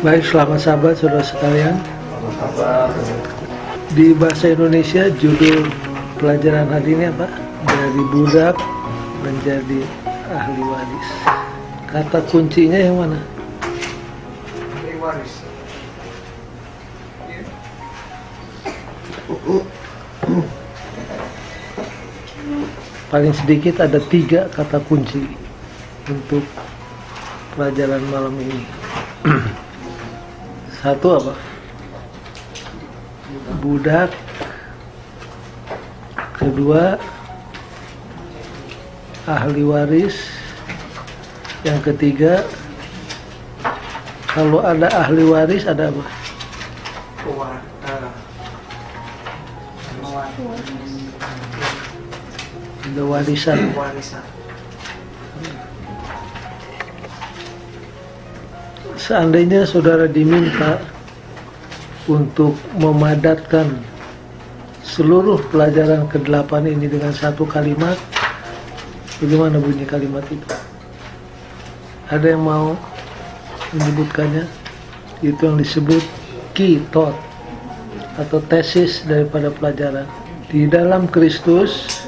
Baik, selamat sahabat saudara sekalian. Di bahasa Indonesia judul pelajaran hari ini apa? Dari budak menjadi ahli waris. Kata kuncinya yang mana? Ahli waris. Paling sedikit ada 3 kata kunci untuk pelajaran malam ini. Satu apa? Budak. Kedua, ahli waris. Yang ketiga, kalau ada ahli waris ada apa? Ada warisan. Seandainya saudara diminta untuk memadatkan seluruh pelajaran ke-8 ini dengan satu kalimat, bagaimana bunyi kalimat itu? Ada yang mau menyebutkannya? Itu yang disebut key thought atau tesis daripada pelajaran. Di dalam Kristus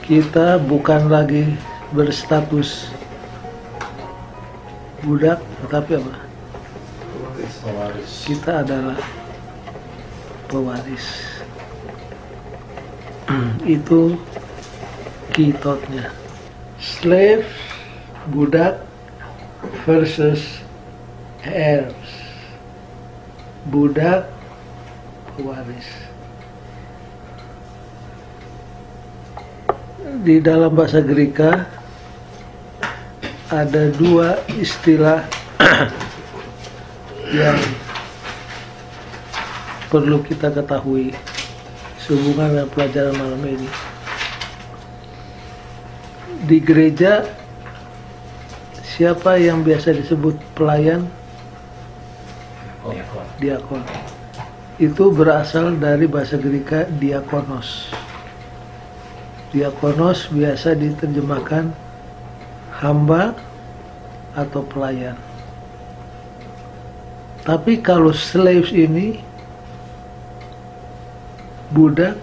kita bukan lagi berstatus budak, tetapi apa? Kita adalah pewaris. Itu key thought-nya. Slave, budak versus heirs. Budak, pewaris. Di dalam bahasa Greka ada 2 istilah yang perlu kita ketahui sehubungan dengan pelajaran malam ini. Di gereja, siapa yang biasa disebut pelayan? Diakon. Itu berasal dari bahasa Greka diakonos. Diakonos biasa diterjemahkan hamba atau pelayan. Tapi kalau slaves ini budak,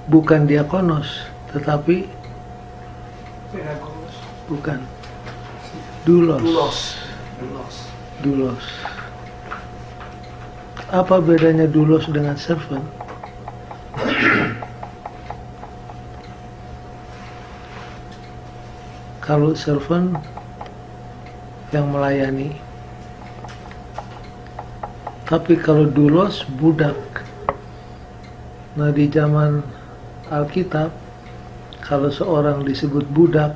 bukan diakonos, tetapi bukan doulos. Apa bedanya doulos dengan servant? Kalau servant yang melayani, tapi kalau doulos budak. Nah, di zaman Alkitab, kalau seorang disebut budak,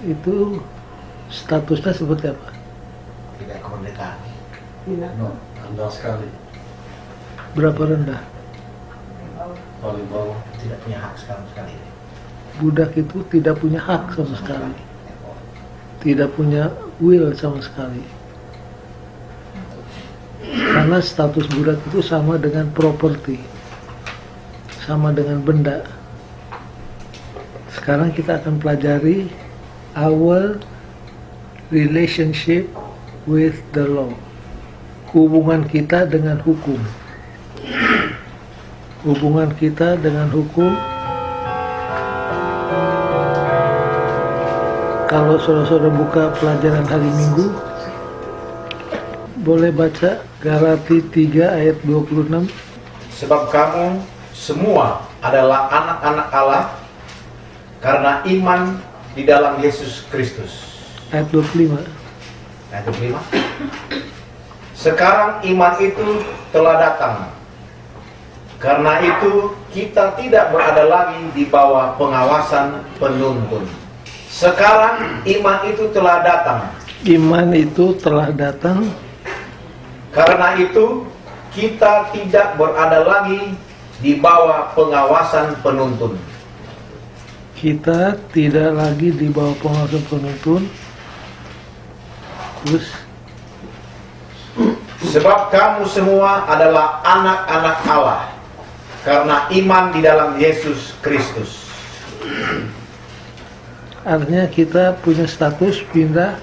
itu statusnya seperti apa? Tidak kemerdekaan. Rendah sekali. Berapa rendah? Paling bawah. Tidak punya hak sama sekali. Budak itu tidak punya hak sama sekali, tidak punya will sama sekali, karena status budak itu sama dengan properti, sama dengan benda. Sekarang kita akan pelajari our relationship with the law, hubungan kita dengan hukum. Hubungan kita dengan hukum. Kalau saudara-saudara buka pelajaran hari Minggu, boleh baca Galati 3 ayat 26. Sebab kamu semua adalah anak-anak Allah karena iman di dalam Yesus Kristus. Ayat 25. Ayat 25. Sekarang iman itu telah datang. Karena itu kita tidak berada lagi di bawah pengawasan penuntun. Sekarang iman itu telah datang. Iman itu telah datang. Karena itu kita tidak berada lagi di bawah pengawasan penuntun. Kita tidak lagi di bawah pengawasan penuntun. Terus, sebab kamu semua adalah anak-anak Allah karena iman di dalam Yesus Kristus. artinya kita punya status pindah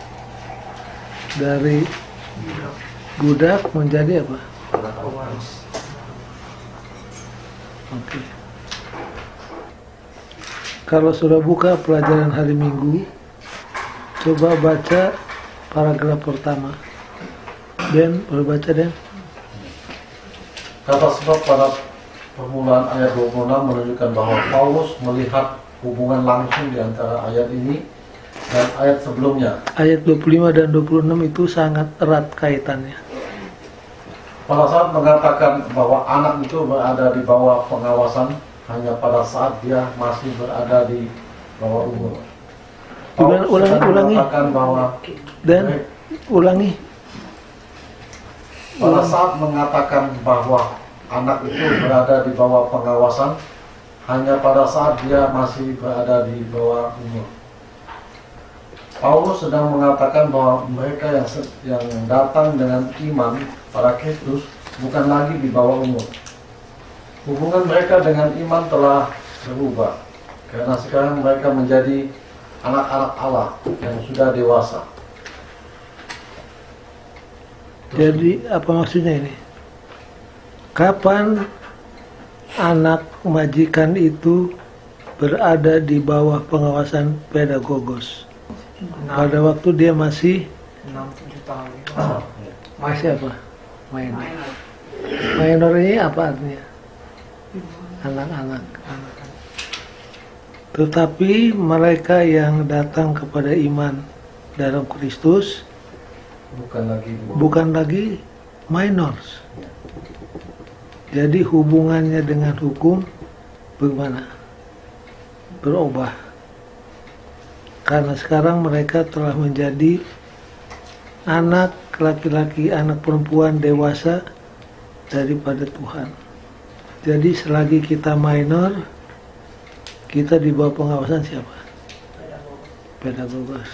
dari budak menjadi apa? Oke. Kalau sudah buka pelajaran hari Minggu, coba baca paragraf pertama. Den, boleh baca Den? Kata sebab pada permulaan ayat 26 menunjukkan bahwa Paulus melihat hubungan langsung di antara ayat ini dan ayat sebelumnya. Ayat 25 dan 26 itu sangat erat kaitannya. Pada saat mengatakan bahwa anak itu berada di bawah pengawasan hanya pada saat dia masih berada di bawah umur. Paulus Ulangi. mengatakan bahwa Dan ulangi. pada saat mengatakan bahwa anak itu berada di bawah pengawasan hanya pada saat dia masih berada di bawah umur. Paulus sedang mengatakan bahwa mereka yang datang dengan iman pada Kristus bukan lagi di bawah umur. Hubungan mereka dengan iman telah berubah karena sekarang mereka menjadi anak-anak Allah yang sudah dewasa. Jadi apa maksudnya ini? Kapan anak majikan itu berada di bawah pengawasan pedagogos? Pada waktu dia masih 6-7 tahun. masih apa? Minor. Minor ini apa artinya? Anak-anak. Tetapi mereka yang datang kepada iman dalam Kristus bukan lagi minors. Jadi hubungannya dengan hukum bagaimana? Berubah. Karena sekarang mereka telah menjadi anak laki-laki, anak perempuan dewasa daripada Tuhan. Jadi selagi kita minor, kita di bawah pengawasan siapa? Pedagogos.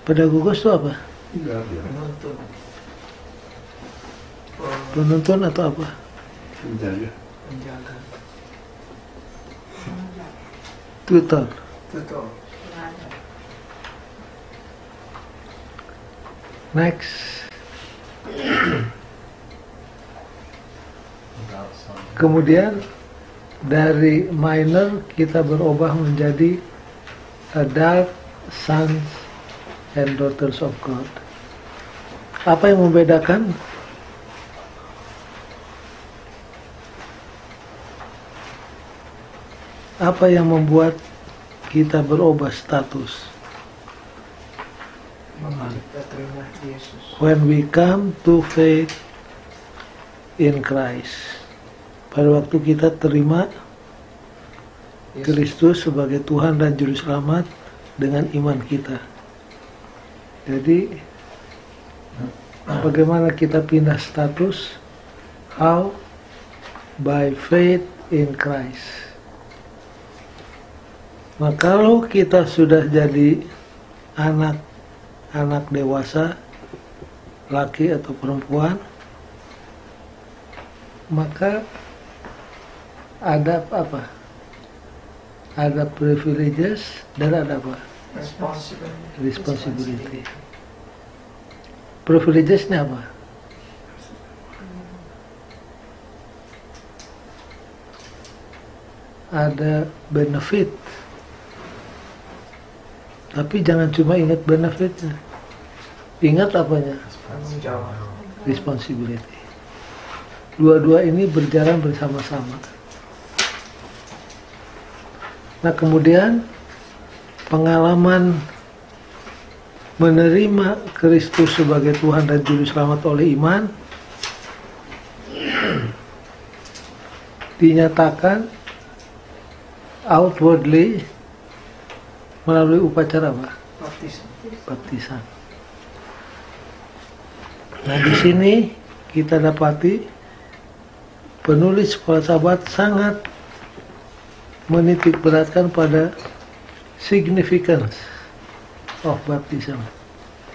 Pedagogos itu apa? Penuntun atau apa? Menjaga. Tutor. Next. Kemudian dari minor kita berubah menjadi adult sons and daughters of God. Apa yang membedakan? Apa yang membuat kita berubah status? When we come to faith in Christ. Pada waktu kita terima Kristus sebagai Tuhan dan Juru Selamat dengan iman kita. Jadi bagaimana kita pindah status? How? By faith in Christ. Nah, kalau kita sudah jadi anak dewasa, laki atau perempuan, maka ada apa? Ada privileges dan ada apa? Responsibility. Privilegesnya apa? Ada benefit. Tapi jangan cuma ingat benefitnya. Ingat apanya? Responsibility. Dua-dua ini berjalan bersama-sama. Nah, kemudian pengalaman menerima Kristus sebagai Tuhan dan Juru Selamat oleh iman dinyatakan outwardly melalui upacara apa? Baptisan. Nah, di sini kita dapati penulis filsafat sangat menitik beratkan pada significance of baptism.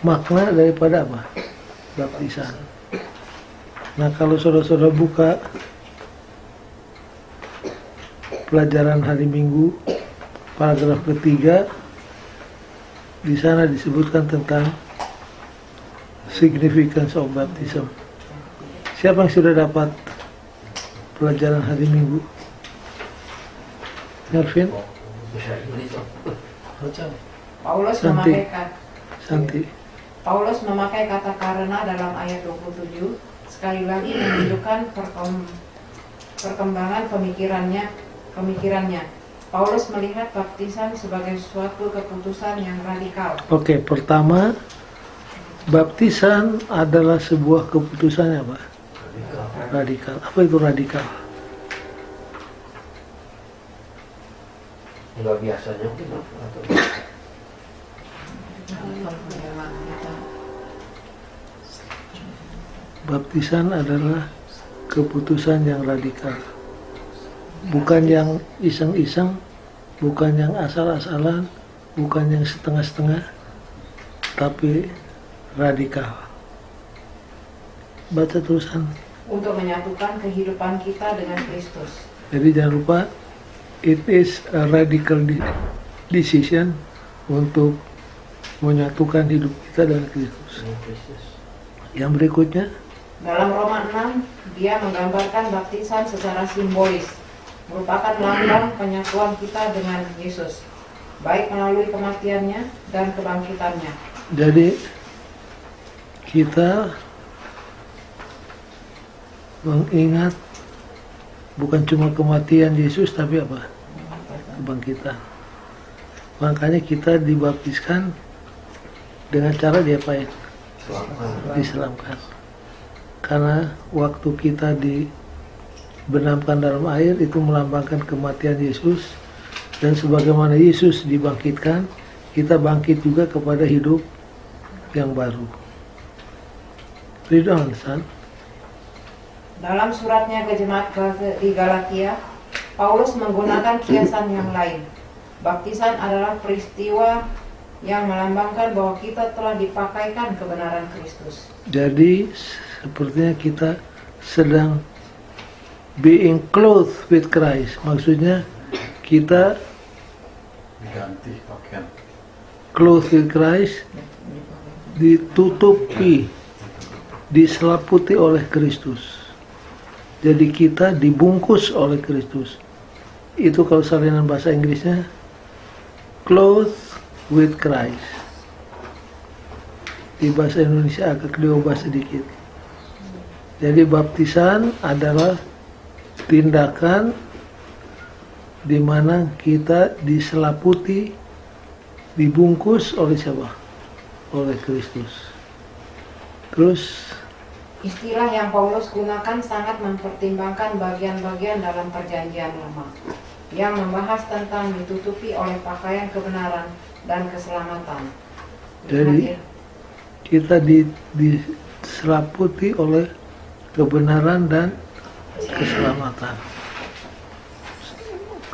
Makna daripada apa? Baptisan. Nah, kalau saudara-saudara buka pelajaran hari Minggu paragraf ketiga, di sana disebutkan tentang significance of baptism. Siapa yang sudah dapat pelajaran hari Minggu? Nervin? Paulus Santi. memakai Santi. Paulus memakai kata karena dalam ayat 27 sekali lagi menunjukkan perkembangan pemikirannya. Paulus melihat baptisan sebagai suatu keputusan yang radikal. Oke, pertama, baptisan adalah sebuah keputusan apa? Radikal. Apa itu radikal? Nggak biasanya mungkin atau Baptisan adalah keputusan yang radikal. Bukan yang iseng-iseng, bukan yang asal-asalan, bukan yang setengah-setengah, tapi radikal. Baca tulisan. Untuk menyatukan kehidupan kita dengan Kristus. Jadi jangan lupa, it is a radical decision untuk menyatukan hidup kita dengan Kristus. Yang berikutnya, Dalam Roma 6, dia menggambarkan baptisan secara simbolis, merupakan lambang penyatuan kita dengan Yesus, baik melalui kematiannya dan kebangkitannya. jadi kita mengingat bukan cuma kematian Yesus, tapi apa? Kebangkitan. Makanya kita dibaptiskan dengan cara diapain? Diselamkan. Karena waktu kita dibenamkan dalam air itu melambangkan kematian Yesus, dan sebagaimana Yesus dibangkitkan, kita bangkit juga kepada hidup yang baru. Read on, son. Dalam suratnya ke jemaat di Galatia, Paulus menggunakan kiasan yang lain. Baptisan adalah peristiwa yang melambangkan bahwa kita telah dipakaikan kebenaran Kristus. Jadi sepertinya kita sedang being clothed with Christ. Maksudnya kita Ganti pakaian. clothed with Christ, ditutupi, diselaputi oleh Kristus. Jadi kita dibungkus oleh Kristus. Itu kalau salinan bahasa Inggrisnya clothed with Christ. Di bahasa Indonesia agak diubah sedikit. Jadi baptisan adalah tindakan di mana kita diselaputi, dibungkus oleh siapa? Oleh Kristus. Terus Istilah yang Paulus gunakan sangat mempertimbangkan bagian-bagian dalam perjanjian lama yang membahas tentang ditutupi oleh pakaian kebenaran dan keselamatan. jadi kita diselaputi oleh kebenaran dan keselamatan.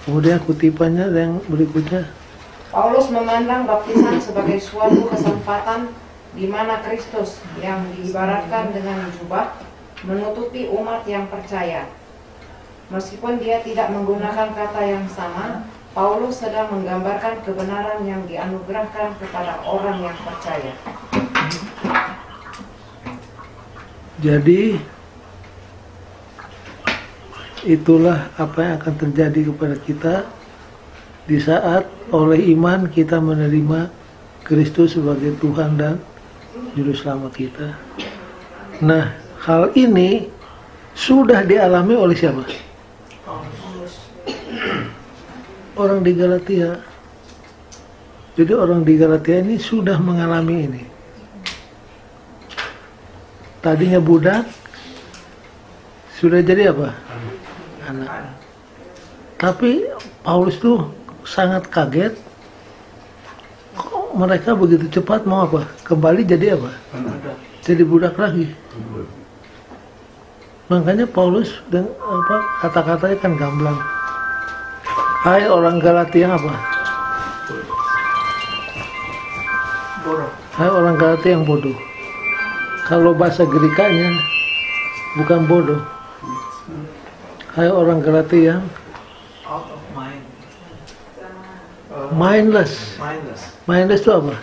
Kemudian kutipannya yang berikutnya, Paulus memandang baptisan sebagai suatu kesempatan di mana Kristus yang diibaratkan dengan jubah menutupi umat yang percaya. Meskipun dia tidak menggunakan kata yang sama, Paulus sedang menggambarkan kebenaran yang dianugerahkan kepada orang yang percaya. jadi itulah apa yang akan terjadi kepada kita di saat oleh iman kita menerima Kristus sebagai Tuhan dan Juru Selamat kita. Nah, hal ini sudah dialami oleh siapa? Orang di Galatia. Jadi orang di Galatia ini sudah mengalami ini. Tadinya budak, sudah jadi apa? Anak. Tapi Paulus tuh sangat kaget. Kok mereka begitu cepat mau apa? Kembali jadi apa? Jadi budak lagi. Makanya Paulus dengan kata-katanya kan gamblang. Hai orang Galatia yang apa? Bodoh. Hai orang Galatia yang bodoh. Kalau bahasa Gerikanya bukan bodoh. Hai orang Galatia yang Out of mind. mindless. Mindless. Mindless itu apa?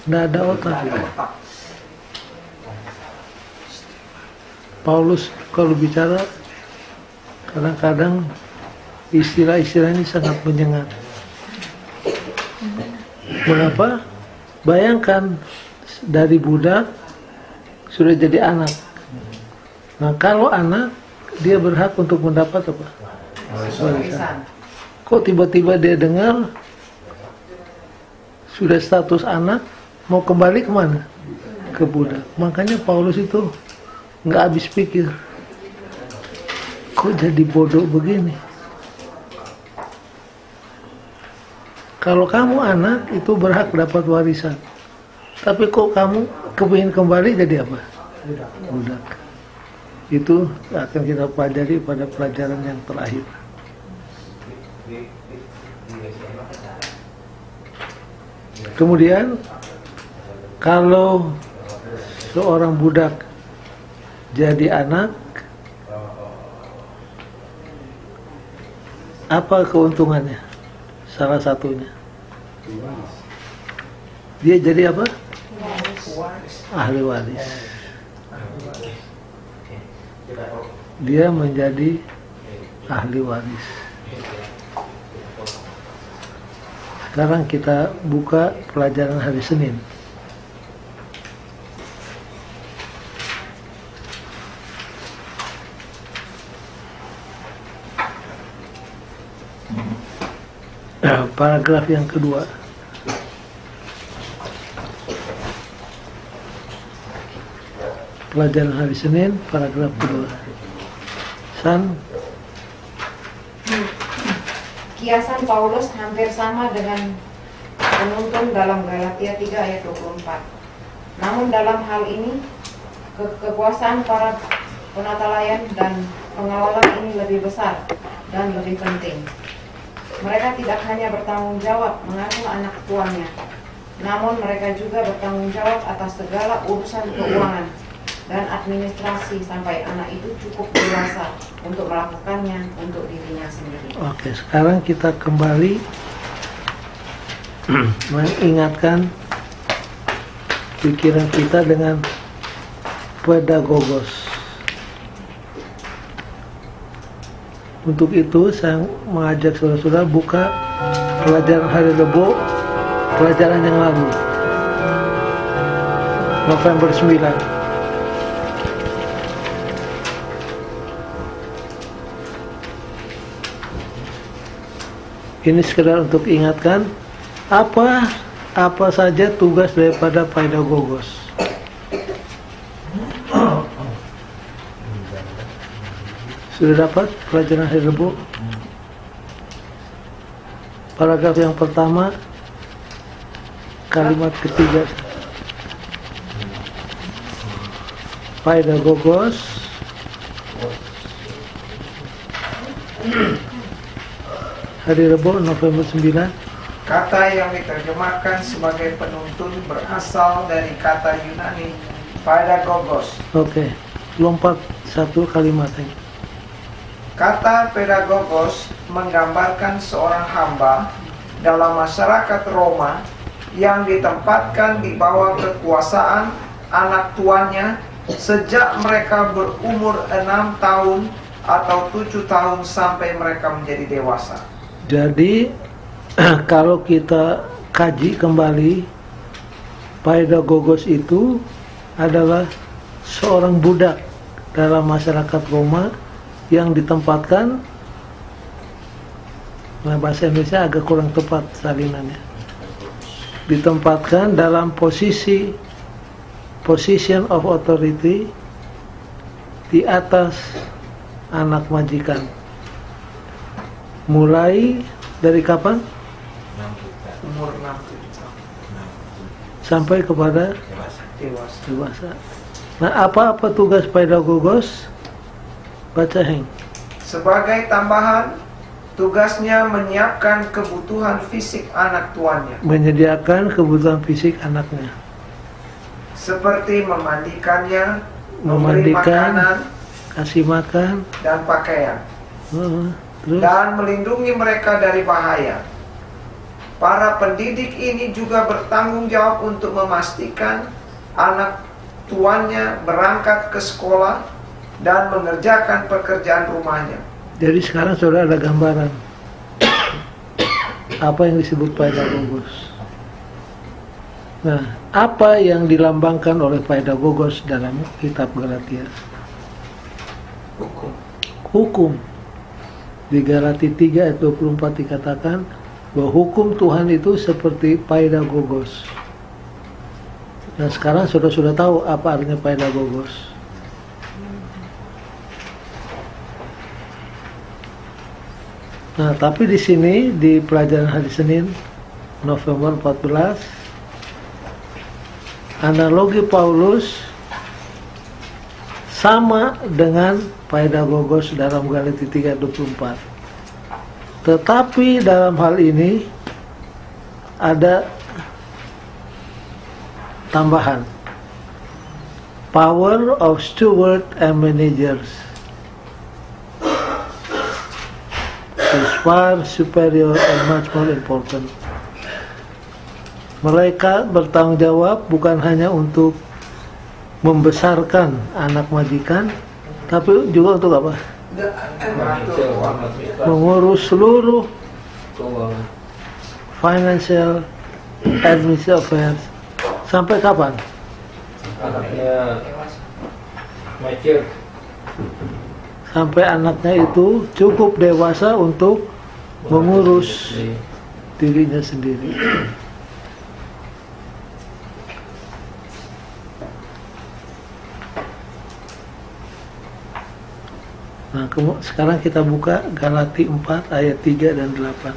Nggak ada otak. Tidak ada otak. Paulus kalau bicara kadang-kadang istilah-istilah ini sangat menyengat. Mengapa? Bayangkan dari budak sudah jadi anak. Nah, kalau anak dia berhak untuk mendapat apa? Warisan. Kok tiba-tiba dia dengar sudah status anak, mau kembali kemana? Ke budak. Makanya Paulus itu nggak habis pikir. Kok jadi bodoh begini? Kalau kamu anak itu berhak dapat warisan. Tapi kok kamu kepingin kembali jadi apa? Budak. Itu akan kita pelajari pada pelajaran yang terakhir. Kemudian kalau seorang budak jadi anak, apa keuntungannya? Salah satunya, dia jadi apa? Ahli waris. Dia menjadi ahli waris. Sekarang kita buka pelajaran hari Senin. Paragraf yang kedua. Pelajaran hari Senin, paragraf kedua. San. Kiasan Paulus hampir sama dengan penuntun dalam Galatia 3 ayat 24. Namun dalam hal ini, kekuasaan para penata layan dan pengelola ini lebih besar dan lebih penting. Mereka tidak hanya bertanggung jawab mengasuh anak tuannya, namun mereka juga bertanggung jawab atas segala urusan keuangan dan administrasi sampai anak itu cukup dewasa untuk melakukannya untuk dirinya sendiri. Oke, sekarang kita kembali mengingatkan pikiran kita dengan pedagogos. Untuk itu saya mengajak saudara-saudara buka pelajaran hari Rebo, pelajaran yang lalu, November 9. Ini sekedar untuk ingatkan apa saja tugas daripada pedagogos. Sudah dapat pelajaran hari Rebo? Paragraf yang pertama, kalimat ketiga. Pedagogos hari Rebo November 9. Kata yang diterjemahkan sebagai penuntun berasal dari kata Yunani pedagogos. Oke, lompat satu kalimat ini. Kata pedagogos menggambarkan seorang hamba dalam masyarakat Roma yang ditempatkan di bawah kekuasaan anak tuannya sejak mereka berumur 6 tahun atau 7 tahun sampai mereka menjadi dewasa. Jadi kalau kita kaji kembali, pedagogos itu adalah seorang budak dalam masyarakat Roma yang ditempatkan, nah bahasa Indonesia agak kurang tepat salinannya, ditempatkan dalam position of authority di atas anak majikan. Mulai dari kapan? Umur 6 tahun Sampai kepada dewasa. Nah, apa tugas pedagogos? Baca Heng. Sebagai tambahan, tugasnya menyiapkan kebutuhan fisik anak tuannya, Menyediakan kebutuhan fisik anaknya, seperti memandikannya, memberi memandikan, makanan kasih makan, dan pakaian, terus dan melindungi mereka dari bahaya. Para pendidik ini juga bertanggung jawab untuk memastikan anak tuannya berangkat ke sekolah dan mengerjakan pekerjaan rumahnya. Jadi sekarang sudah ada gambaran apa yang disebut pedagogos. Nah, apa yang dilambangkan oleh pedagogos dalam kitab Galatia? Hukum. Di Galatia 3 ayat 24 dikatakan bahwa hukum Tuhan itu seperti pedagogos. Nah, sekarang sudah tahu apa artinya pedagogos. Nah, tapi di sini di pelajaran hari Senin November 14, analogi Paulus sama dengan pedagogos dalam Galatia 3:24. Tetapi dalam hal ini ada tambahan. Power of steward and managers is far superior and much more important. Mereka bertanggung jawab bukan hanya untuk membesarkan anak majikan, tapi juga untuk apa? Mengurus seluruh financial administrative affairs. Sampai kapan? Anaknya mature. Sampai anaknya itu cukup dewasa untuk mengurus dirinya sendiri. Nah, sekarang kita buka Galatia 4 ayat 3 dan 8.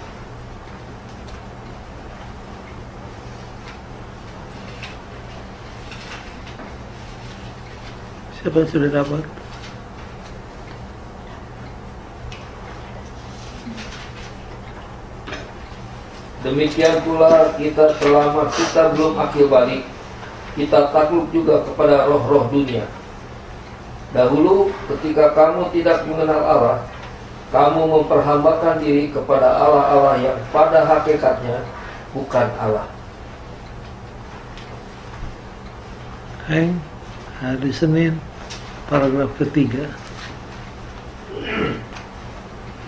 Siapa yang sudah dapat? Demikian pula kita selama kita belum akhir balik, kita takluk juga kepada roh-roh dunia. Dahulu ketika kamu tidak mengenal Allah, kamu memperhambakan diri kepada Allah-Allah yang pada hakikatnya bukan Allah. Hari Senin, paragraf ketiga.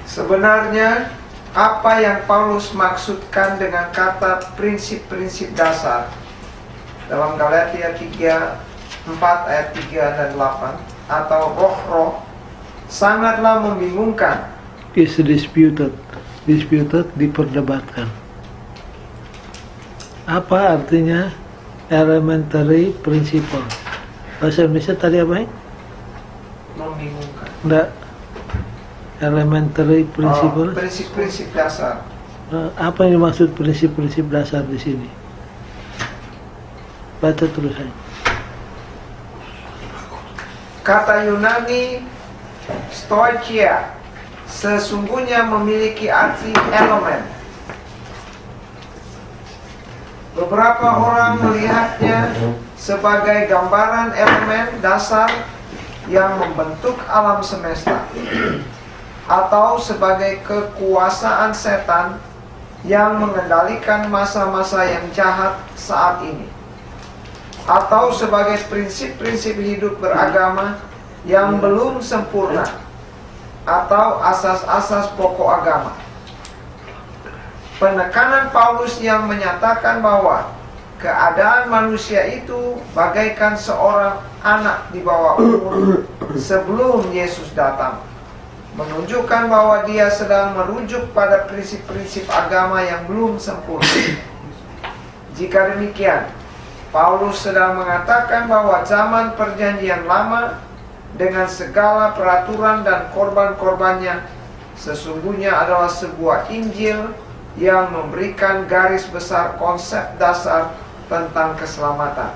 Sebenarnya apa yang Paulus maksudkan dengan kata prinsip-prinsip dasar dalam Galatia 4 ayat 3 dan 8 atau roh-roh sangatlah membingungkan. Is disputed, diperdebatkan. Apa artinya elementary principle? Bahasa Indonesia tadi apa ya? Membingungkan. Enggak. Elementary principle. Prinsip-prinsip dasar. Apa yang dimaksud prinsip-prinsip dasar di sini? Baca terus aja. Kata Yunani stoichia sesungguhnya memiliki arti elemen. Beberapa orang melihatnya sebagai gambaran elemen dasar yang membentuk alam semesta, atau sebagai kekuasaan setan yang mengendalikan masa-masa yang jahat saat ini, atau sebagai prinsip-prinsip hidup beragama yang belum sempurna, atau asas-asas pokok agama. Penekanan Paulus yang menyatakan bahwa keadaan manusia itu bagaikan seorang anak di bawah umur sebelum Yesus datang, menunjukkan bahwa dia sedang merujuk pada prinsip-prinsip agama yang belum sempurna. Jika demikian, Paulus sedang mengatakan bahwa zaman perjanjian lama dengan segala peraturan dan korban-korbannya sesungguhnya adalah sebuah Injil yang memberikan garis besar konsep dasar tentang keselamatan.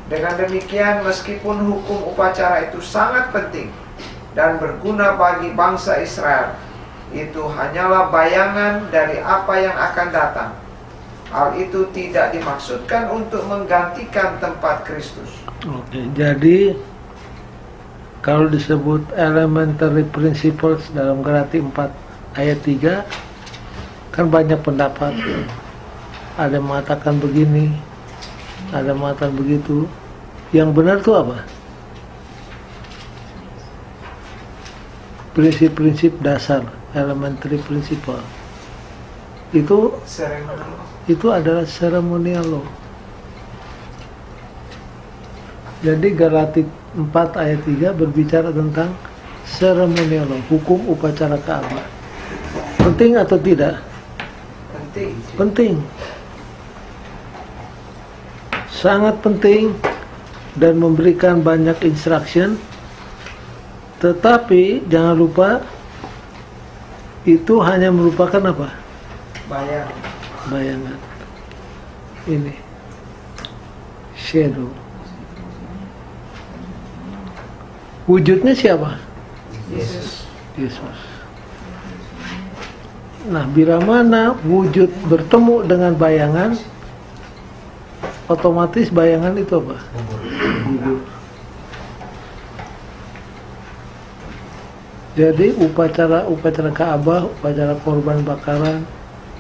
Dengan demikian, meskipun hukum upacara itu sangat penting dan berguna bagi bangsa Israel, itu hanyalah bayangan dari apa yang akan datang. Hal itu tidak dimaksudkan untuk menggantikan tempat Kristus. Oke, jadi kalau disebut elementary principles dalam Galatia 4 ayat 3, kan banyak pendapat. Ada yang mengatakan begini, ada yang mengatakan begitu. Yang benar itu apa? prinsip-prinsip dasar, elementary principle. Itu adalah ceremonial law. Jadi Galatia 4 ayat 3 berbicara tentang ceremonial law, hukum upacara Ka'bah. Penting atau tidak? Penting. Sangat penting dan memberikan banyak instruction. Tetapi jangan lupa itu hanya merupakan apa? Bayangan. Ini shadow. Wujudnya siapa? Yesus. Nah, bila mana wujud bertemu dengan bayangan, otomatis bayangan itu apa? Gugur. Jadi upacara Ka'bah, upacara korban bakaran,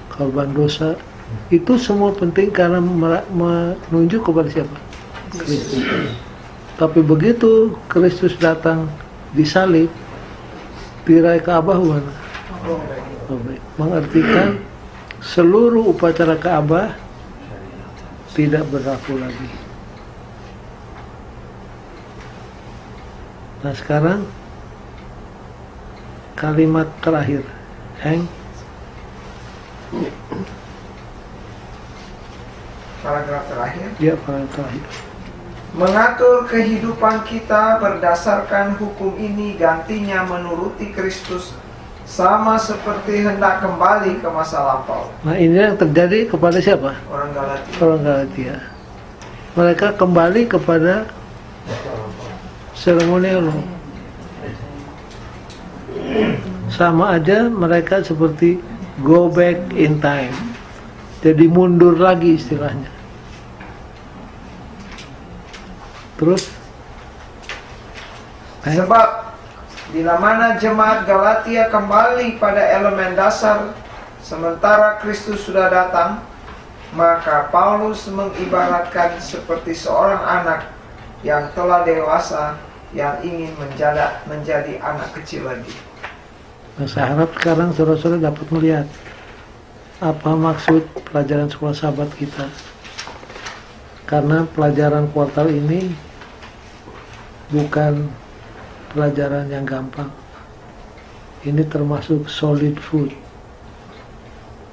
korban dosa, itu semua penting karena menunjuk kepada siapa? Kristus. Tapi begitu Kristus datang disalib, tirai Ka'bah mana? Mengartikan seluruh upacara Ka'bah tidak berlaku lagi. Nah sekarang kalimat terakhir, Heng. Paragraf terakhir. Ya, paragraf terakhir. Mengatur kehidupan kita berdasarkan hukum ini gantinya menuruti Kristus, sama seperti hendak kembali ke masa lampau. Nah ini yang terjadi kepada siapa? Orang Galatia. Orang Galatia. Mereka kembali kepada seremonial law. Sama aja mereka seperti go back in time. Jadi mundur lagi istilahnya. Terus? Sebab bila mana jemaat Galatia kembali pada elemen dasar sementara Kristus sudah datang, maka Paulus mengibaratkan seperti seorang anak yang telah dewasa yang ingin menjadi anak kecil lagi. Nah, saya harap sekarang saudara-saudara dapat melihat apa maksud pelajaran sekolah sahabat kita. Karena pelajaran kuartal ini bukan pelajaran yang gampang. Ini termasuk solid food.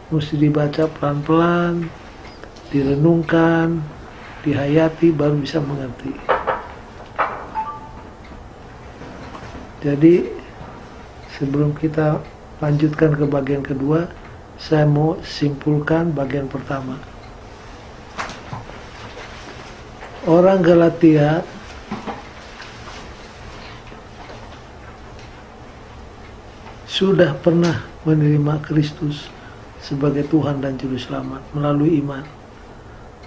Mesti dibaca pelan-pelan, direnungkan, dihayati, baru bisa mengerti. Jadi sebelum kita lanjutkan ke bagian kedua, saya mau simpulkan bagian pertama. Orang Galatia sudah pernah menerima Kristus sebagai Tuhan dan Juru Selamat melalui iman.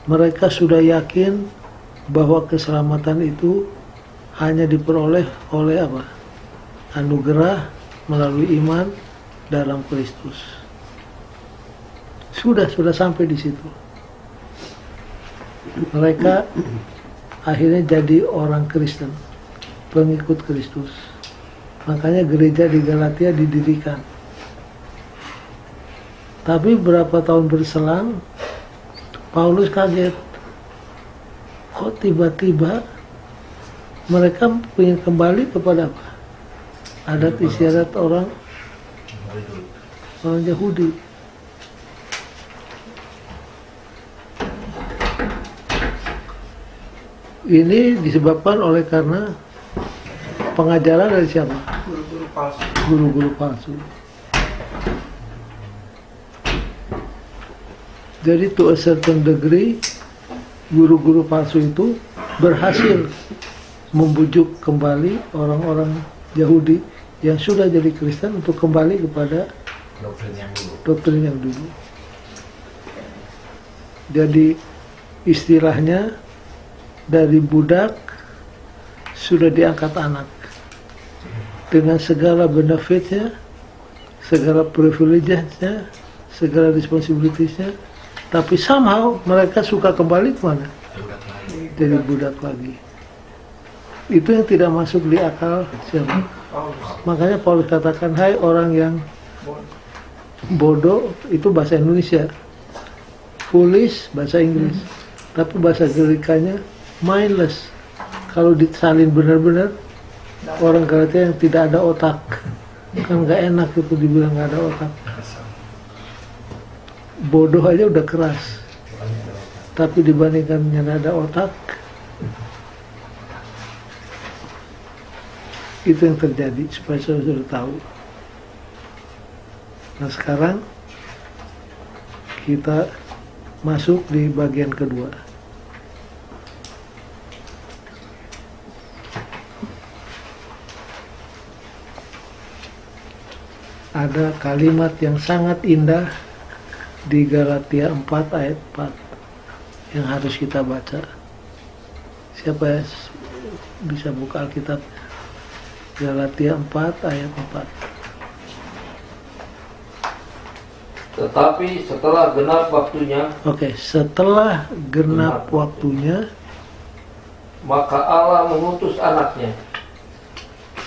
Mereka sudah yakin bahwa keselamatan itu hanya diperoleh oleh apa? Anugerah melalui iman dalam Kristus. Sudah sampai di situ. Mereka akhirnya jadi orang Kristen, pengikut Kristus. Makanya gereja di Galatia didirikan. Tapi berapa tahun berselang, Paulus kaget. Kok tiba-tiba mereka ingin kembali kepada apa? Adat istiadat orang Yahudi. Ini disebabkan oleh karena pengajaran dari siapa? Guru-guru palsu. Guru-guru palsu. Jadi to a certain degree, guru-guru palsu itu berhasil membujuk kembali orang-orang Yahudi yang sudah jadi Kristen untuk kembali kepada doktrin yang dulu. Jadi istilahnya dari budak sudah diangkat anak dengan segala benefitnya, segala privilege-nya, segala responsibilities-nya, tapi somehow mereka suka kembali ke mana? Jadi budak lagi. Itu yang tidak masuk di akal siapa? Makanya Paulus katakan, hai orang yang bodoh, itu bahasa Indonesia, foolish bahasa Inggris, tapi bahasa Gerikanya mindless. Kalau disalin benar-benar, orang Galatia yang tidak ada otak, kan nggak enak itu dibilang nggak ada otak. Bodoh aja udah keras, tapi dibandingkan yang ada otak, itu yang terjadi, supaya saudara tahu. Nah sekarang kita masuk di bagian kedua. Ada kalimat yang sangat indah di Galatia 4 ayat 4 yang harus kita baca. Siapa yang bisa buka Alkitab? Galatia 4 ayat 4. Tetapi setelah genap waktunya, setelah genap waktunya, maka Allah mengutus anaknya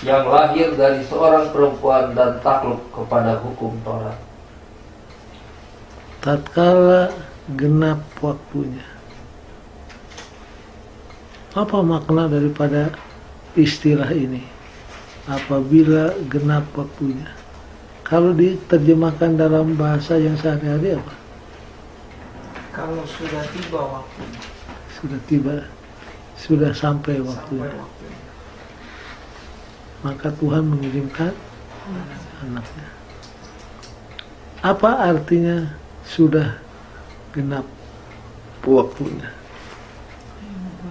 yang lahir dari seorang perempuan dan takluk kepada hukum Taurat. Tatkala genap waktunya. Apa makna daripada istilah ini? Apabila genap waktunya. Kalau diterjemahkan dalam bahasa yang sehari-hari apa? Kalau sudah tiba waktunya. Sudah tiba, sudah sampai waktunya. Maka Tuhan mengirimkan anaknya. Apa artinya sudah genap waktunya?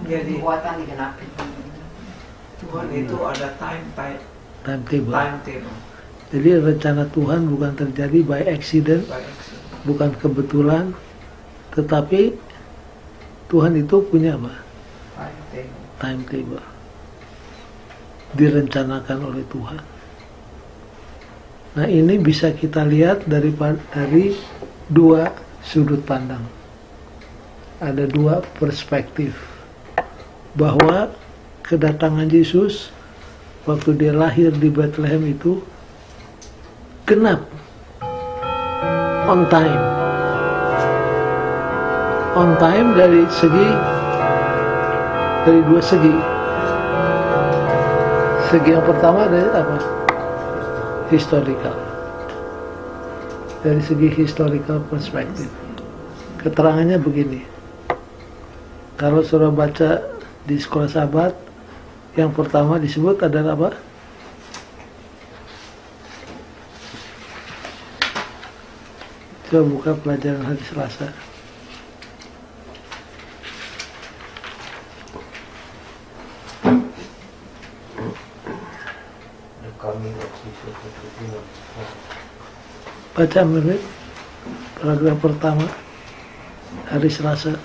Jadi Buatan digenapi. Tuhan itu ada Timetable. timetable. Jadi rencana Tuhan bukan terjadi by accident, bukan kebetulan, tetapi Tuhan itu punya apa? Timetable. Direncanakan oleh Tuhan. Nah ini bisa kita lihat dari dua sudut pandang. Ada dua perspektif. Bahwa kedatangan Yesus waktu dia lahir di Bethlehem itu genap, on time. On time dari dua segi. Segi yang pertama dari apa? Historical. Dari segi historical perspektif. Keterangannya begini. Kalau saudara baca di sekolah sahabat, yang pertama disebut adalah apa? Coba buka pelajaran hari Selasa. Baca menurut paragraf pertama hari Selasa.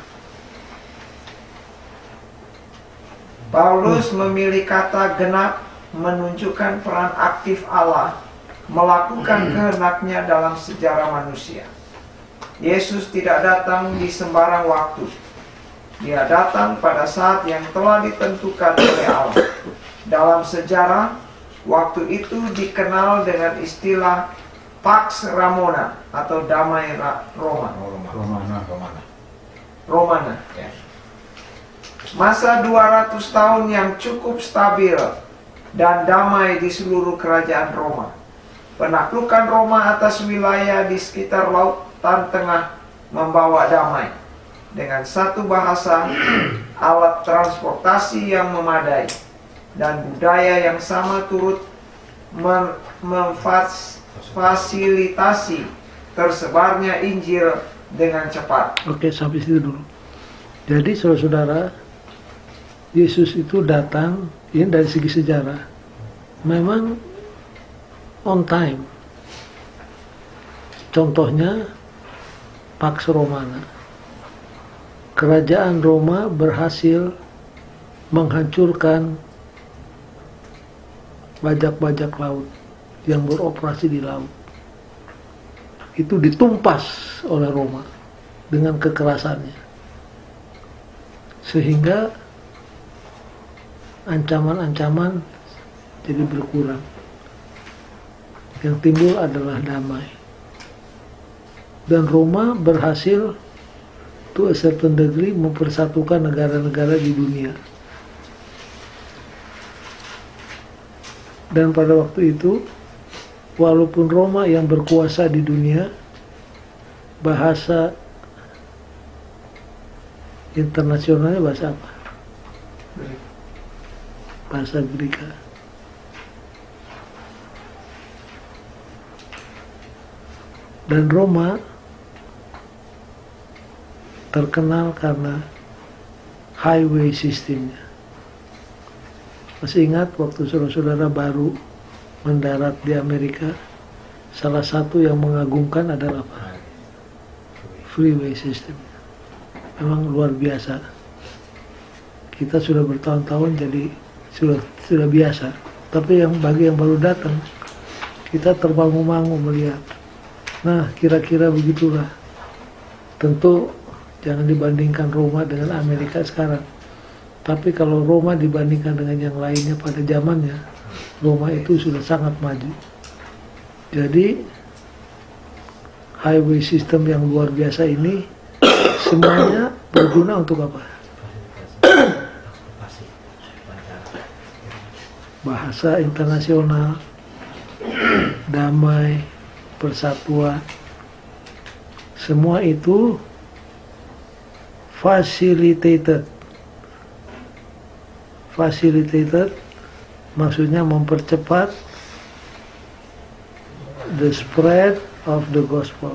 Paulus memilih kata genap menunjukkan peran aktif Allah melakukan kehendaknya dalam sejarah manusia. Yesus tidak datang di sembarang waktu. Dia datang pada saat yang telah ditentukan oleh Allah. Dalam sejarah, waktu itu dikenal dengan istilah Pax Romana atau damai Romana. Ya. Masa 200 tahun yang cukup stabil dan damai di seluruh kerajaan Roma. Penaklukan Roma atas wilayah di sekitar Lautan Tengah membawa damai. Dengan satu bahasa, alat transportasi yang memadai, dan budaya yang sama turut memfasilitasi tersebarnya Injil dengan cepat. Oke, sampai situ dulu. Jadi saudara-saudara, Yesus itu datang, ini dari segi sejarah, memang on time. Contohnya Pax Romana. Kerajaan Roma berhasil menghancurkan bajak-bajak laut yang beroperasi di laut. Itu ditumpas oleh Roma dengan kekerasannya. Sehingga ancaman-ancaman jadi berkurang. yang timbul adalah damai. Dan Roma berhasil to a certain degree mempersatukan negara-negara di dunia. Dan pada waktu itu, walaupun Roma yang berkuasa di dunia, bahasa internasionalnya bahasa apa? Bahasa Greka. Dan Roma terkenal karena highway sistemnya. Masih ingat waktu saudara-saudara baru mendarat di Amerika, salah satu yang mengagumkan adalah apa? Freeway system. Memang luar biasa. Kita sudah bertahun-tahun jadi sudah biasa. Tapi bagi yang baru datang, kita termangu-mangu melihat. Nah, kira-kira begitulah. Tentu jangan dibandingkan Roma dengan Amerika sekarang. Tapi kalau Roma dibandingkan dengan yang lainnya pada zamannya, Roma itu sudah sangat maju. Jadi highway system yang luar biasa ini semuanya berguna untuk apa? Bahasa internasional, damai, persatuan, semua itu facilitated maksudnya mempercepat the spread of the gospel.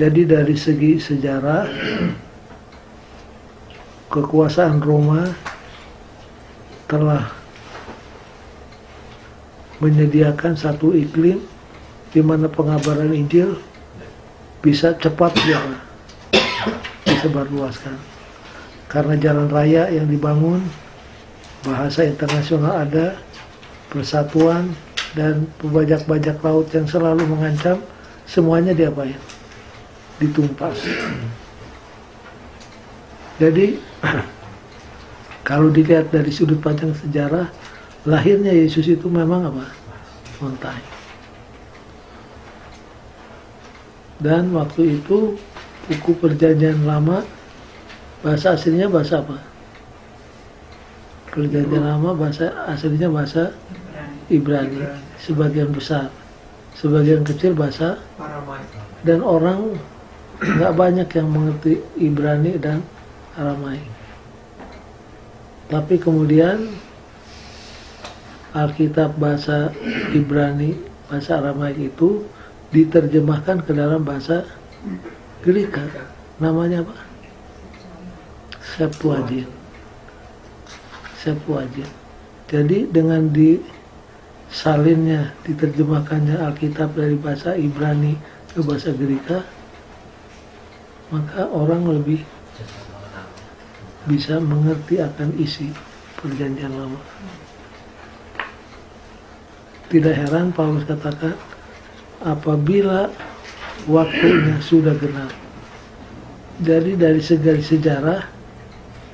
Jadi dari segi sejarah, kekuasaan Roma telah menyediakan satu iklim di mana pengabaran Injil bisa cepat disebarluaskan. Karena jalan raya yang dibangun, bahasa internasional ada, persatuan, dan pembajak-bajak laut yang selalu mengancam, semuanya diapain? Ditumpas. Jadi, kalau dilihat dari sudut pandang sejarah, lahirnya Yesus itu memang apa? On time. Dan waktu itu, buku Perjanjian Lama, bahasa aslinya bahasa apa? Perjanjian Lama bahasa aslinya bahasa Ibrani, sebagian besar. Sebagian kecil bahasa Aramai. Dan orang nggak banyak yang mengerti Ibrani dan Aramai. Tapi kemudian Alkitab bahasa Ibrani, bahasa Aramai itu diterjemahkan ke dalam bahasa Greka. Namanya apa? Septuagint. Jadi dengan disalinnya, diterjemahkannya Alkitab dari bahasa Ibrani ke bahasa Greka, maka orang lebih bisa mengerti akan isi Perjanjian Lama. Tidak heran Paulus katakan, apabila waktunya sudah genap. Jadi dari segi sejarah,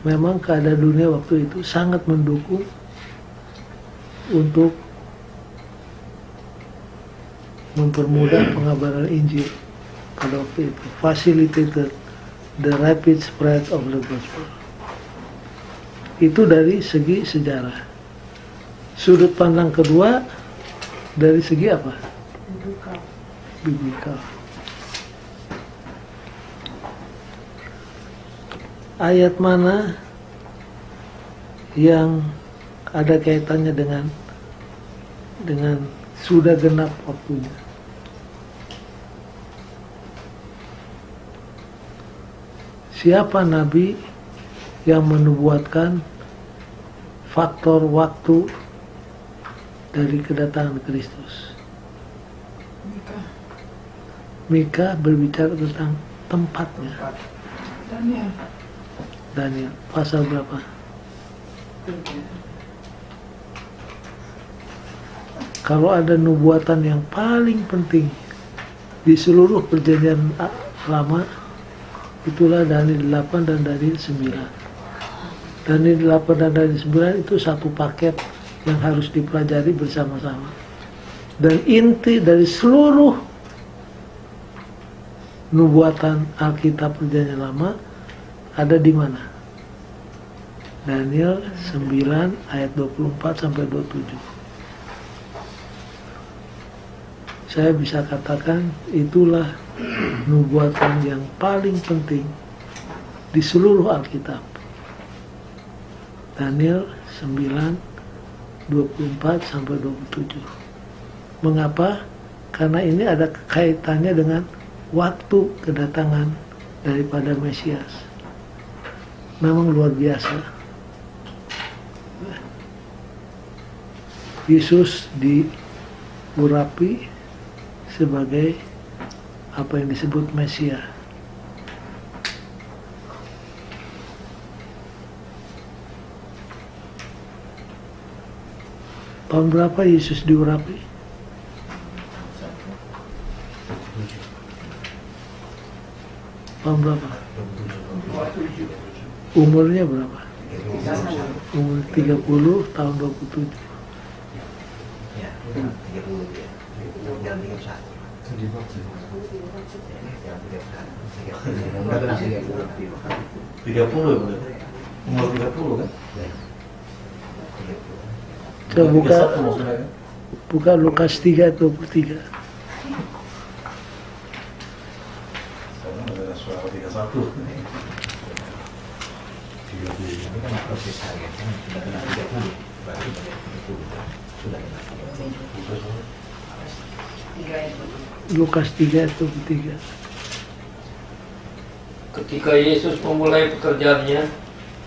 memang keadaan dunia waktu itu sangat mendukung untuk mempermudah pengabaran Injil pada waktu itu. Facilitated the rapid spread of the gospel. Itu dari segi sejarah. Sudut pandang kedua, dari segi apa? Biblical. Ayat mana yang ada kaitannya dengan sudah genap waktunya? Siapa nabi yang menubuatkan faktor waktu dari kedatangan Kristus? Mika berbicara tentang tempatnya. Daniel, pasal berapa? Kalau ada nubuatan yang paling penting di seluruh perjanjian lama, itulah Daniel 8 dan Daniel 9. Daniel 8 dan Daniel 9 itu satu paket yang harus dipelajari bersama-sama. Dan inti dari seluruh nubuatan Alkitab Perjanjian Lama ada di mana? Daniel 9 ayat 24 sampai 27. Saya bisa katakan itulah nubuatan yang paling penting di seluruh Alkitab. Daniel 9 24 sampai 27. Mengapa? Karena ini ada kaitannya dengan waktu kedatangan daripada Mesias. Memang luar biasa. Yesus diurapi sebagai apa yang disebut Mesias. Tahun berapa Yesus diurapi? Tahun berapa? Umurnya berapa? Umur 30 tahun 27. Ya, 30 ya. Jangan 30 umur 30 kan? Coba buka Lukas 3 atau 23. Suara 31. Ini kan proses harian kan sudah kena 30. Berarti sudah kena 30. Lukas 3 atau 23. Ketika Yesus memulai pekerjaannya,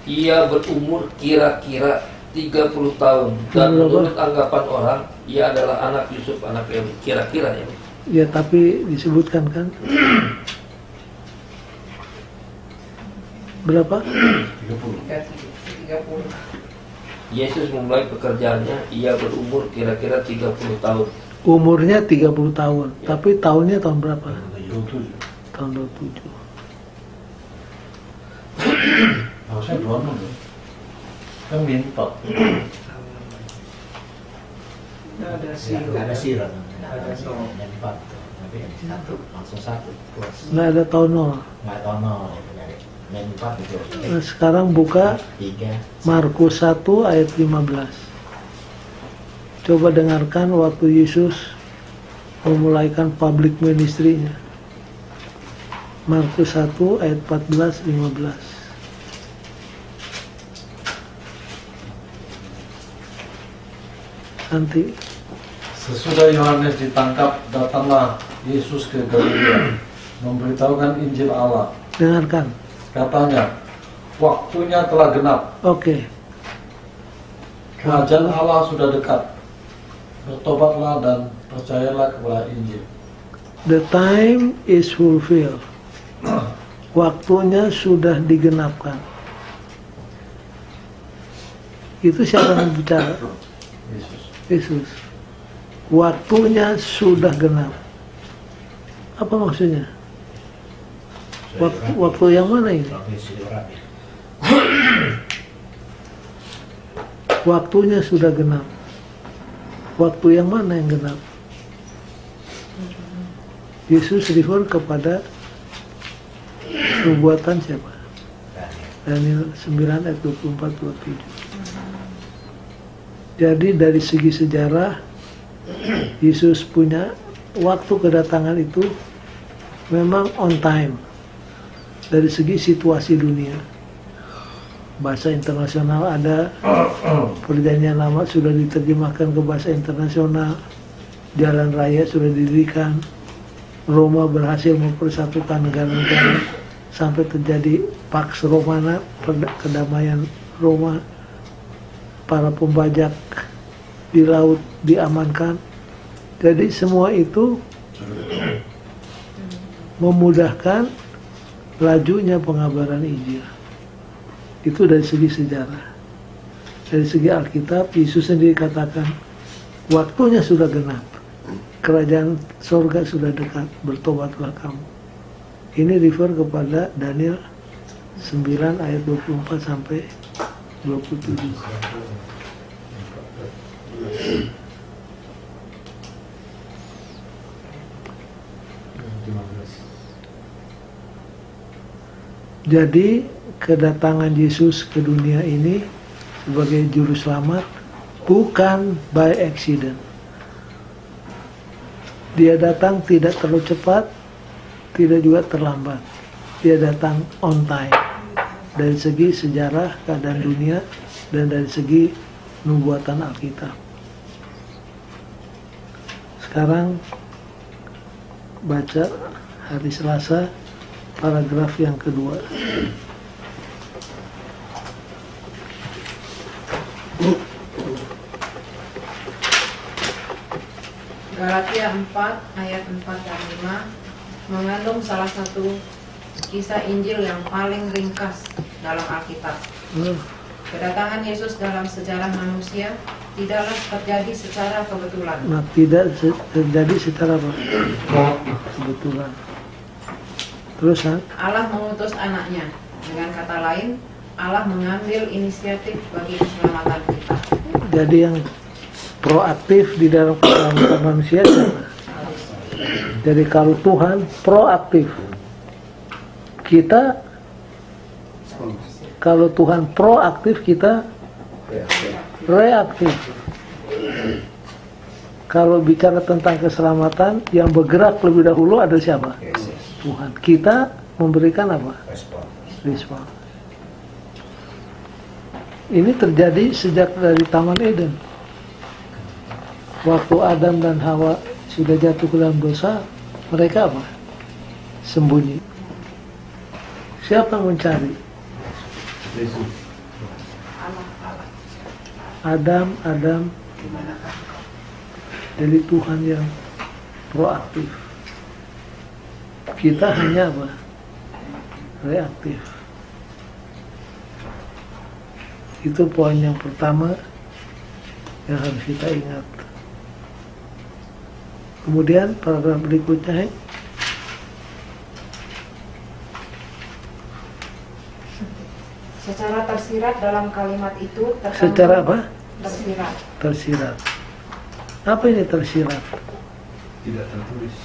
ia berumur kira-kira 30 tahun dan menurut anggapan orang ia adalah anak Yusuf, anak Lewi. Kira-kira ya. Ya, tapi disebutkan kan berapa? 30. Yesus memulai pekerjaannya, ia berumur kira-kira 30 tahun. Umurnya 30 tahun, Ya. tapi tahunnya tahun berapa? 27. Tahun 27. Harusnya 26 ya. Kan minta. Ada Ada sirah. sirah. Ada yang 4. Tapi yang 1 langsung 1. Nggak ada tahun 0. Nggak tahu nol. Yang 4 itu. Nah, sekarang buka 3. Markus 1 ayat 15. Coba dengarkan waktu Yesus memulaikan public ministry-nya. Markus 1 ayat 14-15. Nanti Sesudah Yohanes ditangkap, datanglah Yesus ke Galilea, memberitahukan Injil Allah. dengarkan. Katanya, waktunya telah genap, Oke. kerajaan Allah sudah dekat. Bertobatlah dan percayalah kepada Injil. The time is fulfilled. Waktunya sudah digenapkan. Itu siapa yang bicara? Yesus. Yesus. Waktunya sudah genap. Apa maksudnya? Waktu yang mana ini? Waktu Yesus diurapi. Waktunya sudah genap. Waktu yang mana yang genap? Yesus refer kepada nubuatan siapa? Daniel 9 ayat 24-27. Jadi dari segi sejarah, Yesus punya waktu kedatangan itu memang on time. Dari segi situasi dunia, bahasa internasional ada, Perjanjian Lama sudah diterjemahkan ke bahasa internasional, jalan raya sudah didirikan, Roma berhasil mempersatukan negara-negara sampai terjadi Pax Romana, kedamaian Roma, para pembajak di laut diamankan. Jadi semua itu memudahkan lajunya pengabaran Injil. Itu dari segi sejarah. Dari segi Alkitab, Yesus sendiri katakan, waktunya sudah genap. Kerajaan sorga sudah dekat, bertobatlah kamu. Ini refer kepada Daniel 9 ayat 24 sampai 27. Jadi kedatangan Yesus ke dunia ini sebagai juru selamat bukan by accident. Dia datang tidak terlalu cepat, tidak juga terlambat. Dia datang on time. Dari segi sejarah keadaan dunia dan dari segi nubuatan Alkitab. Sekarang baca hari Selasa paragraf yang kedua. Galatia 4 ayat 4 dan 5 mengandung salah satu kisah Injil yang paling ringkas dalam Alkitab. Kedatangan Yesus dalam sejarah manusia tidaklah terjadi secara kebetulan. Nah, tidak terjadi secara kebetulan. Terus, Allah mengutus anaknya. Dengan kata lain, Allah mengambil inisiatif bagi keselamatan kita. Jadi yang proaktif di dalam keselamatan manusia siapa? Jadi kalau Tuhan proaktif, kita, kalau Tuhan proaktif, kita reaktif. Kalau bicara tentang keselamatan, yang bergerak lebih dahulu ada siapa? Tuhan. Kita memberikan apa? Respon. Ini terjadi sejak dari Taman Eden. Waktu Adam dan Hawa sudah jatuh ke dalam dosa, mereka apa? Sembunyi. Siapa yang mencari? Adam. Jadi Tuhan yang proaktif. Kita hanya apa? Reaktif. Itu poin yang pertama yang harus kita ingat. Kemudian paragraf berikutnya, secara tersirat dalam kalimat itu terkandung. Secara apa? Tersirat. Tersirat. Apa ini tersirat? Tidak tertulis.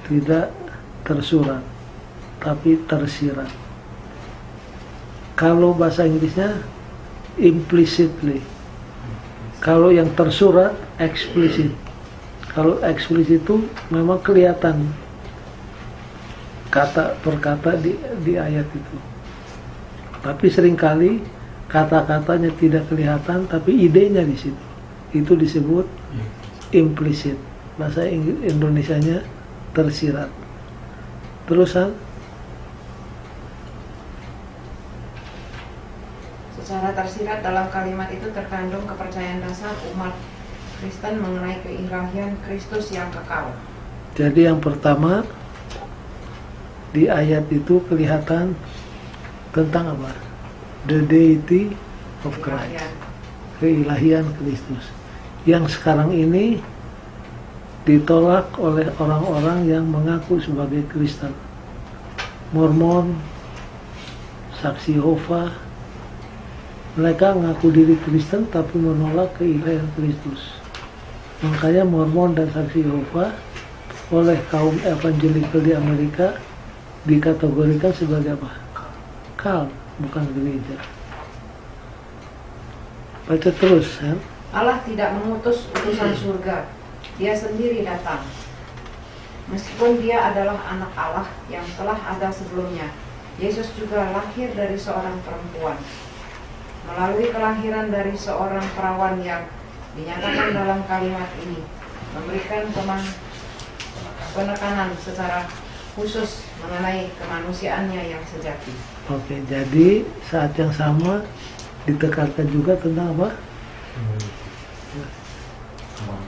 Tidak tersurat, tapi tersirat. Kalau bahasa Inggrisnya implicitly. Kalau yang tersurat explicit. Kalau explicit itu memang kelihatan kata per kata di ayat itu. Tapi seringkali kata-katanya tidak kelihatan, tapi idenya di situ. Itu disebut implicit. Bahasa Indonesianya tersirat. Terusan. Secara tersirat dalam kalimat itu terkandung kepercayaan dasar umat Kristen mengenai keilahian Kristus yang kekal. Jadi yang pertama di ayat itu kelihatan tentang apa? The deity of Christ. Keilahian Kristus. Yang sekarang ini ditolak oleh orang-orang yang mengaku sebagai Kristen. Mormon, Saksi Yehova, mereka mengaku diri Kristen tapi menolak keilahian Kristus. Makanya Mormon dan Saksi Yehova oleh kaum evangelikal di Amerika dikategorikan sebagai apa? Cult, bukan gereja. Baca terus, ya. Allah tidak mengutus utusan surga. Dia sendiri datang. Meskipun dia adalah anak Allah yang telah ada sebelumnya, Yesus juga lahir dari seorang perempuan. Melalui kelahiran dari seorang perawan yang dinyatakan dalam kalimat ini, memberikan penekanan secara khusus mengenai kemanusiaannya yang sejati. Oke, jadi saat yang sama ditekankan juga tentang apa?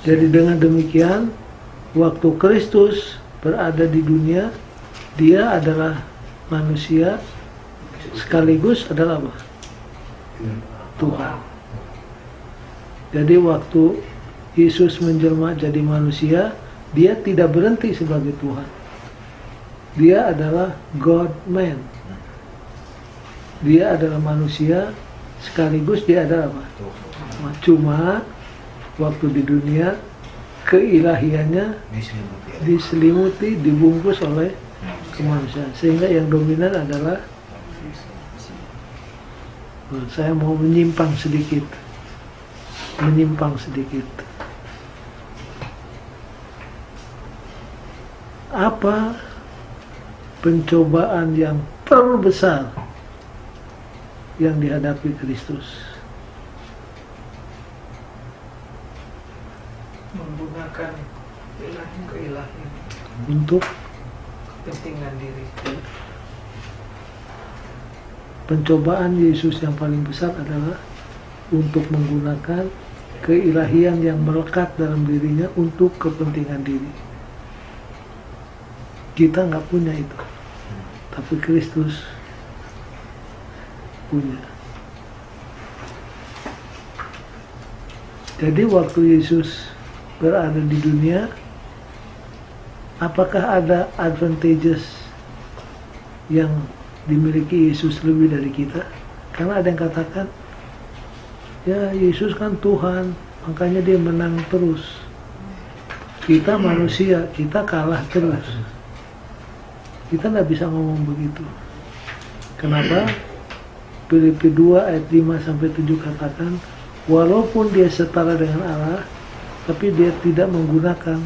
Jadi dengan demikian, waktu Kristus berada di dunia, dia adalah manusia sekaligus adalah apa? Tuhan. Jadi waktu Yesus menjelma jadi manusia, dia tidak berhenti sebagai Tuhan. Dia adalah God-man. Dia adalah manusia sekaligus dia adalah apa? Cuma waktu di dunia keilahiannya diselimuti, dibungkus oleh kemanusiaan. Sehingga yang dominan adalah, saya mau menyimpang sedikit. Apa pencobaan yang terbesar yang dihadapi Kristus? Menggunakan keilahian Untuk kepentingan diri. pencobaan Yesus yang paling besar adalah untuk menggunakan keilahian yang melekat dalam dirinya untuk kepentingan diri. Kita nggak punya itu, tapi Kristus punya. Jadi waktu Yesus berada di dunia, apakah ada advantages yang dimiliki Yesus lebih dari kita? Karena ada yang katakan, ya Yesus kan Tuhan, makanya dia menang terus. Kita manusia, kita kalah terus. Kita nggak bisa ngomong begitu. Kenapa? Filipi 2 ayat 5-7 katakan, walaupun dia setara dengan Allah, tapi dia tidak menggunakan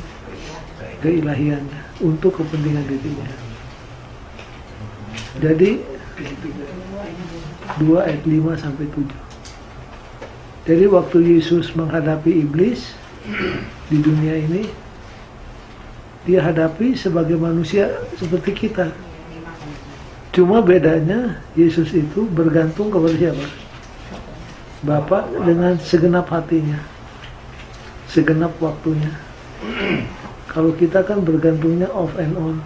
keilahiannya untuk kepentingan dirinya. Jadi 2 ayat 5-7. Jadi waktu Yesus menghadapi iblis di dunia ini, dia hadapi sebagai manusia seperti kita. Cuma bedanya Yesus itu bergantung kepada siapa? Bapa dengan segenap hatinya, segenap waktunya. Kalau kita kan bergantungnya off and on.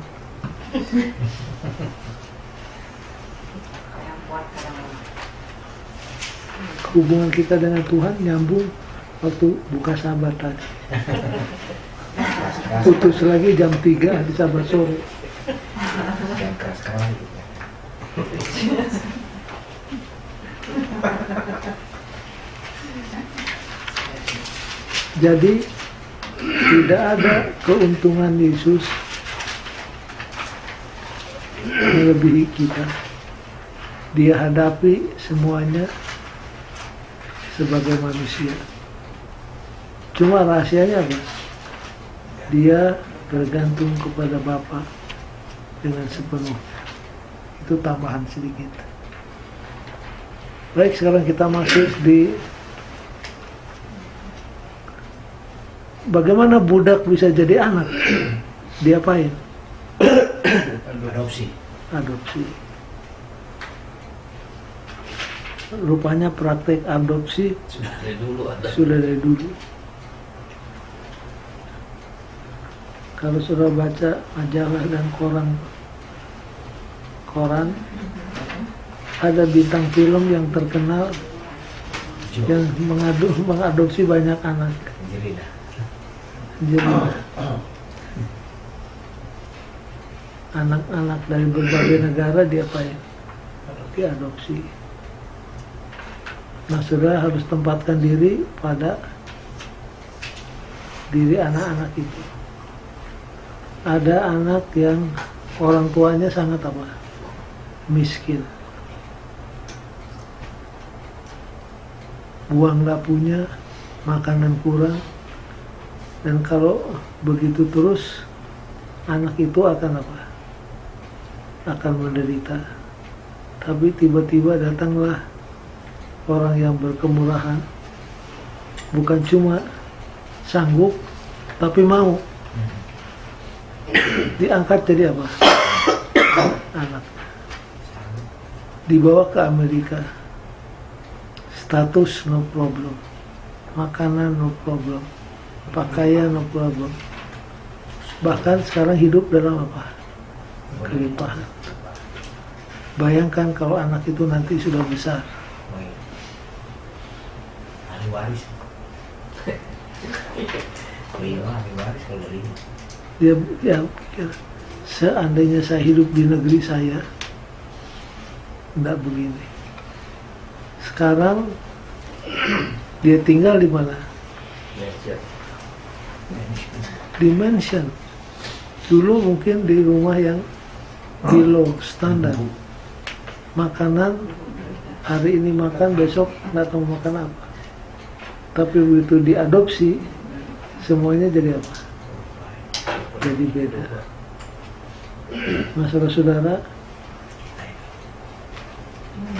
Hubungan kita dengan Tuhan nyambung waktu buka Sabat tadi. Putus lagi jam 3 di Sabat sore. Yang keras sekali. Jadi tidak ada keuntungan Yesus melebihi kita. Dia hadapi semuanya sebagai manusia. Cuma rahasianya apa? Dia bergantung kepada Bapa dengan sepenuhnya. Itu tambahan sedikit. Baik, sekarang kita masuk di bagaimana budak bisa jadi anak. Diapain? Adopsi. Rupanya praktek adopsi sudah dari dulu. Kalau sudah baca majalah dan koran, ada bintang film yang terkenal yang mengadopsi banyak anak. Jadi anak-anak dari berbagai negara diapain? Diadopsi. Nah, saudara harus tempatkan diri pada diri anak-anak itu. Ada anak yang orang tuanya sangat apa? Miskin. Uang nggak punya, makanan kurang. Dan kalau begitu terus, anak itu akan apa? Akan menderita. Tapi tiba-tiba datanglah orang yang berkemurahan, bukan cuma sanggup, tapi mau. Diangkat jadi apa? Anak. Dibawa ke Amerika. Status no problem. Makanan no problem. Pakaian no problem. Bahkan sekarang hidup dalam apa? Kelimpahan. Bayangkan kalau anak itu nanti sudah besar. Ahli waris. Ahli waris kalau dari ini. Dia pikir, seandainya saya hidup di negeri saya, tidak begini. Sekarang dia tinggal di mana? Di mansion. Dulu mungkin di rumah yang below standar. Makanan hari ini makan, besok nggak tahu makan apa. Tapi begitu diadopsi, semuanya jadi apa? Jadi beda. Nah, saudara-saudara,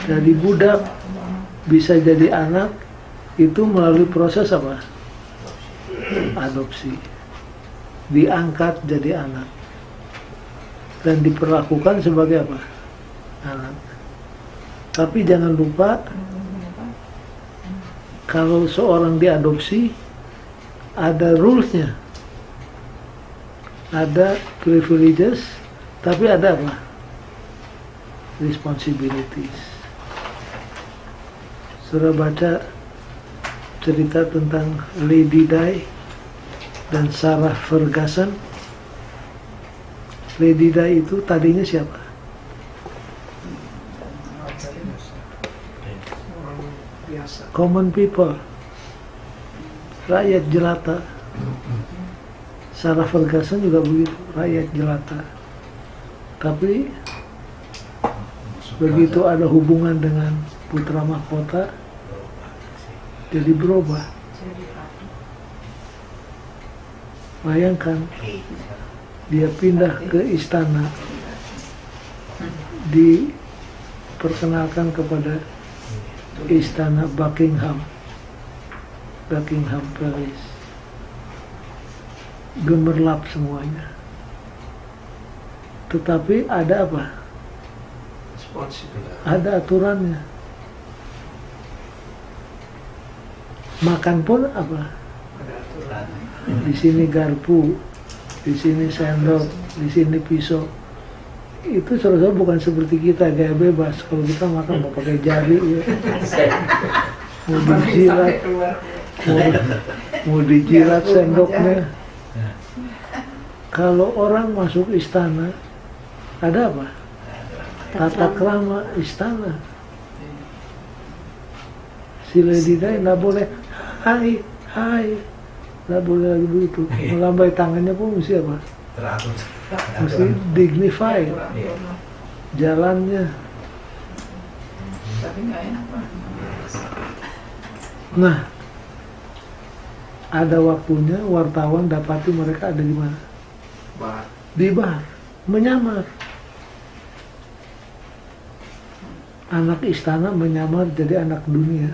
dari budak bisa jadi anak itu melalui proses apa? Adopsi. Diangkat jadi anak dan diperlakukan sebagai apa? Anak. Tapi jangan lupa, kalau seorang diadopsi ada rules-nya, ada privileges, tapi ada apa? Responsibilities. Saudara baca cerita tentang Lady Di dan Sarah Ferguson. Lady Di itu tadinya siapa? Biasa. Common people, rakyat jelata. Sarah Ferguson juga begitu, rakyat jelata. Tapi begitu ada hubungan dengan putra mahkota, jadi berubah. Bayangkan, dia pindah ke istana, diperkenalkan kepada istana Buckingham Palace. Gemerlap semuanya. Tetapi ada apa? Ada aturannya. Makan pun apa? Ada aturan. Di sini garpu, di sini sendok, di sini pisau. Itu saudara bukan seperti kita gaya bebas. Kalau kita makan mau pakai jari, ya. Mau dijilat, mau dijilat sendoknya. Kalau orang masuk istana, ada apa? Tata krama istana. Si Lady Di nggak boleh hai, nggak boleh lagi begitu. Melambai tangannya pun mesti apa? Teratur. Mesti dignify. Jalannya. Tapi nggak enak Pak. Nah, ada waktunya wartawan dapati mereka ada di mana? Bar. Di bar, menyamar. Anak istana menyamar jadi anak dunia.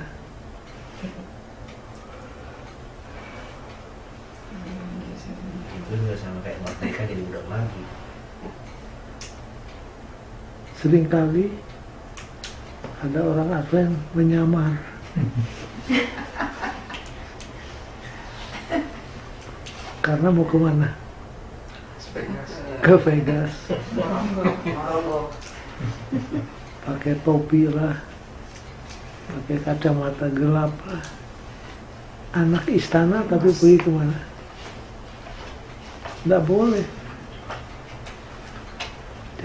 Itu juga sama kayak mereka jadi budak lagi. Seringkali ada orang Advent menyamar. Karena mau kemana? Ke Vegas. Pakai topi lah, pakai kacamata gelap lah. Anak istana tapi pergi kemana? Nggak boleh.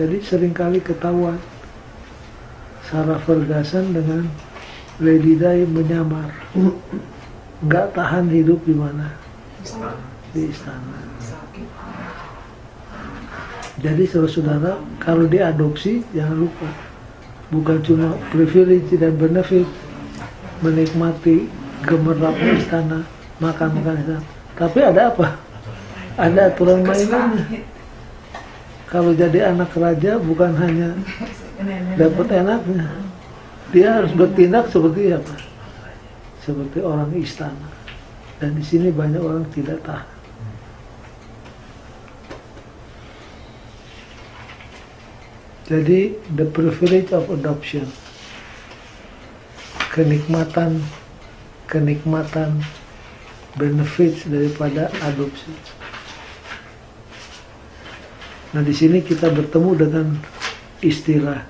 Jadi seringkali ketahuan Sarah Ferguson dengan Lady Di menyamar. Nggak tahan hidup di mana? Di istana. Jadi saudara-saudara, kalau diadopsi jangan lupa, bukan cuma privilege dan benefit, menikmati gemerlapnya istana, makan istana, tapi ada apa? Ada aturan mainannya. Kalau jadi anak raja bukan hanya dapat enaknya, dia harus bertindak seperti apa? Seperti orang istana. Dan di sini banyak orang tidak tahan. Jadi the privilege of adoption, kenikmatan benefits daripada adopsi. Nah, di sini kita bertemu dengan istilah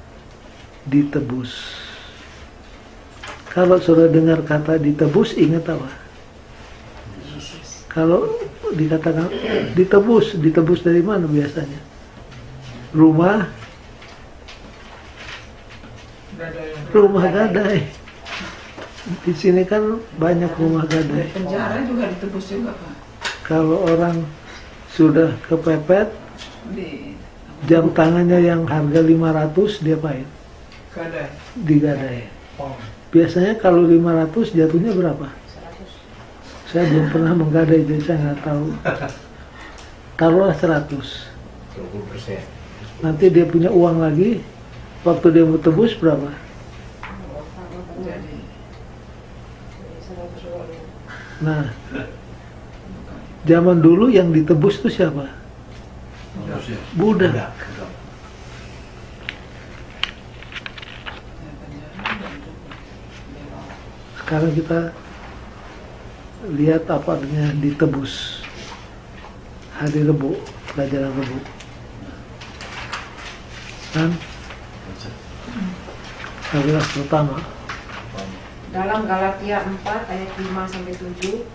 ditebus. Kalau saudara dengar kata ditebus, ingat apa? Kalau dikatakan ditebus dari mana biasanya? Rumah gadai. Di sini kan banyak rumah gadai. Penjara juga ditebus juga Pak. Kalau orang sudah kepepet, Jam tangannya yang harga 500 dia apain? Gadai. Digadai. Oh. Biasanya kalau 500 jatuhnya berapa? 100. Saya belum pernah menggadai, jadi saya nggak tahu. Taruhlah 100. 20%. Nanti dia punya uang lagi, waktu dia mau tebus berapa? Jadi 100 orang. Nah, zaman dulu yang ditebus itu siapa? Budak. Sekarang kita lihat apa artinya ditebus. Hari Rebo, pelajaran Rebo. Kan? Paragraf pertama. Dalam Galatia 4 ayat 5-7,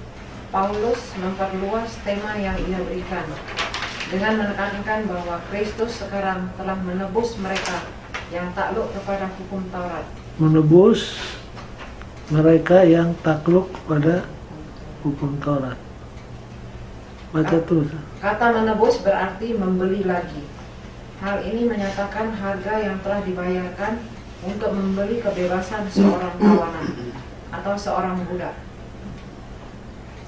Paulus memperluas tema yang ia berikan dengan menekankan bahwa Kristus sekarang telah menebus mereka yang takluk kepada hukum Taurat. Menebus mereka yang takluk pada hukum Taurat. Baca terus. Kata menebus berarti membeli lagi. Hal ini menyatakan harga yang telah dibayarkan untuk membeli kebebasan seorang tawanan atau seorang budak.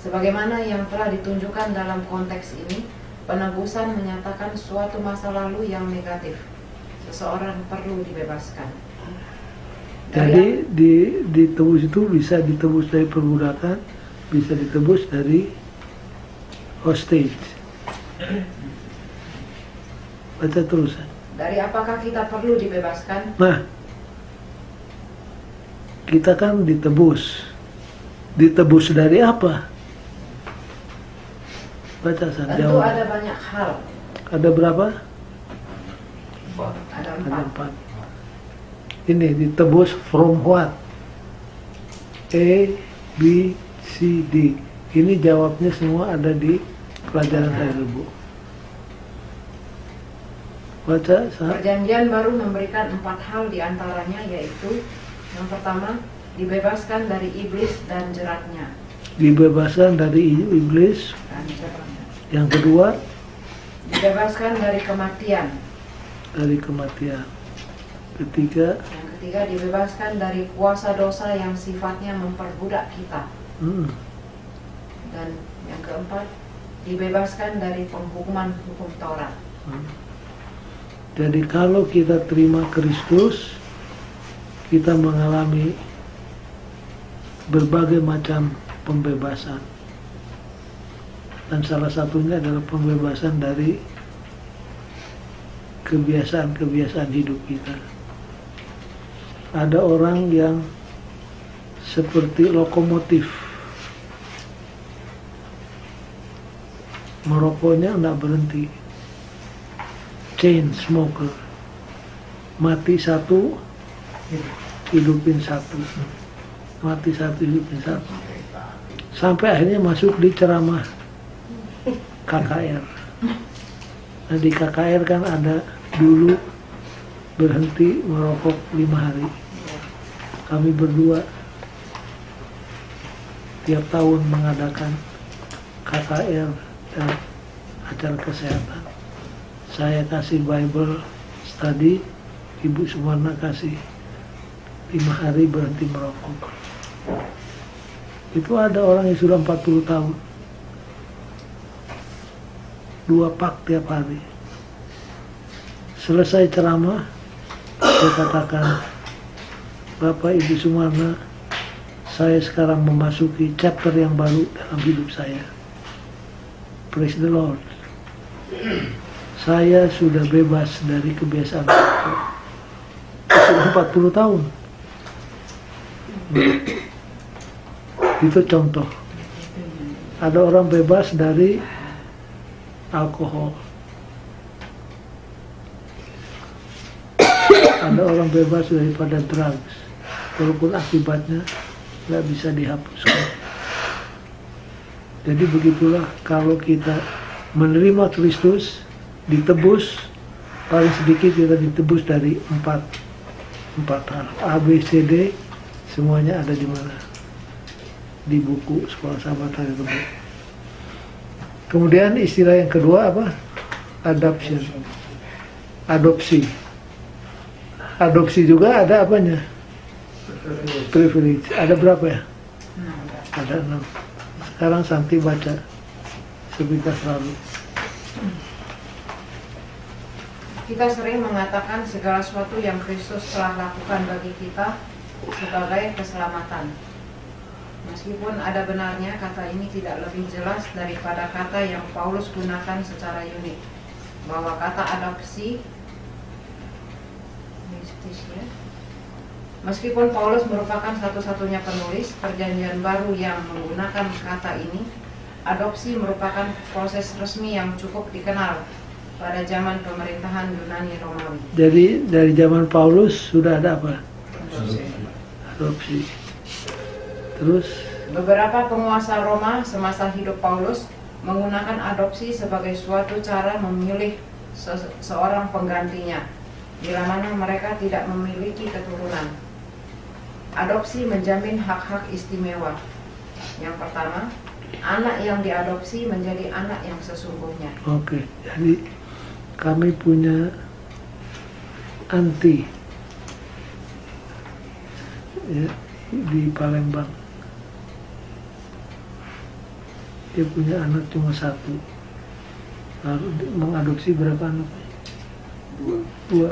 Sebagaimana yang telah ditunjukkan dalam konteks ini, penebusan menyatakan suatu masa lalu yang negatif. Seseorang perlu dibebaskan. Jadi ditebus itu bisa ditebus dari perbudakan, bisa ditebus dari hostage. Baca terus. Dari apakah kita perlu dibebaskan? Nah, kita kan ditebus. Ditebus dari apa? Baca San, Tentu jawab. ada banyak hal. Ada berapa? Ada Ada 4. 4. Ini ditebus from what? A, B, C, D. Ini jawabnya semua ada di pelajaran hari Rabu. Baca, San. Perjanjian baru memberikan 4 hal diantaranya, yaitu yang pertama, dibebaskan dari iblis dan jeratnya. Dibebaskan dari iblis. Dan jeratnya. Yang kedua, Dibebaskan dari kematian. dari kematian. Ketiga, Yang ketiga, dibebaskan dari kuasa dosa yang sifatnya memperbudak kita. Dan yang keempat, dibebaskan dari penghukuman hukum Taurat. Jadi kalau kita terima Kristus, kita mengalami berbagai macam pembebasan. Dan salah satunya adalah pembebasan dari kebiasaan-kebiasaan hidup kita. Ada orang yang seperti lokomotif, merokoknya tidak berhenti, chain smoker, mati satu, hidupin satu, mati satu, hidupin satu, sampai akhirnya masuk di ceramah KKR. Nah, di KKR kan ada dulu berhenti merokok 5 hari. Kami berdua tiap tahun mengadakan KKR dan acara kesehatan. Saya kasih Bible study, Ibu Sumarna kasih 5 hari berhenti merokok. Itu ada orang yang sudah 40 tahun, 2 pak tiap hari. Selesai ceramah, saya katakan, Bapak Ibu Sumarna, saya sekarang memasuki chapter yang baru dalam hidup saya. Praise the Lord. Saya sudah bebas dari kebiasaan merokok. Sudah 40 tahun. Itu contoh. Ada orang bebas dari alkohol. Ada orang bebas daripada drugs, walaupun akibatnya nggak bisa dihapuskan. Jadi begitulah kalau kita menerima Kristus, ditebus, paling sedikit kita ditebus dari empat hal. A, B, C, D, semuanya ada di mana? Di buku Sekolah Sahabat Hari Rabu. Kemudian istilah yang kedua apa? Adoption. adopsi. Adopsi juga ada apanya? Privilege. Ada berapa ya? Ada 6. Sekarang Santi baca sepintas lalu. Kita sering mengatakan segala sesuatu yang Kristus telah lakukan bagi kita sebagai keselamatan. Meskipun ada benarnya kata ini tidak lebih jelas daripada kata yang Paulus gunakan secara unik, bahwa kata adopsi, meskipun Paulus merupakan satu-satunya penulis Perjanjian Baru yang menggunakan kata ini, adopsi merupakan proses resmi yang cukup dikenal pada zaman pemerintahan Yunani Romawi. Jadi dari zaman Paulus sudah ada apa? Adopsi. Terus beberapa penguasa Roma semasa hidup Paulus menggunakan adopsi sebagai suatu cara memilih seorang penggantinya bila mana mereka tidak memiliki keturunan. Adopsi menjamin hak-hak istimewa. Yang pertama, anak yang diadopsi menjadi anak yang sesungguhnya. Oke, jadi kami punya anti ya, di Palembang. Dia punya anak cuma 1. Lalu mengadopsi berapa anak? 2.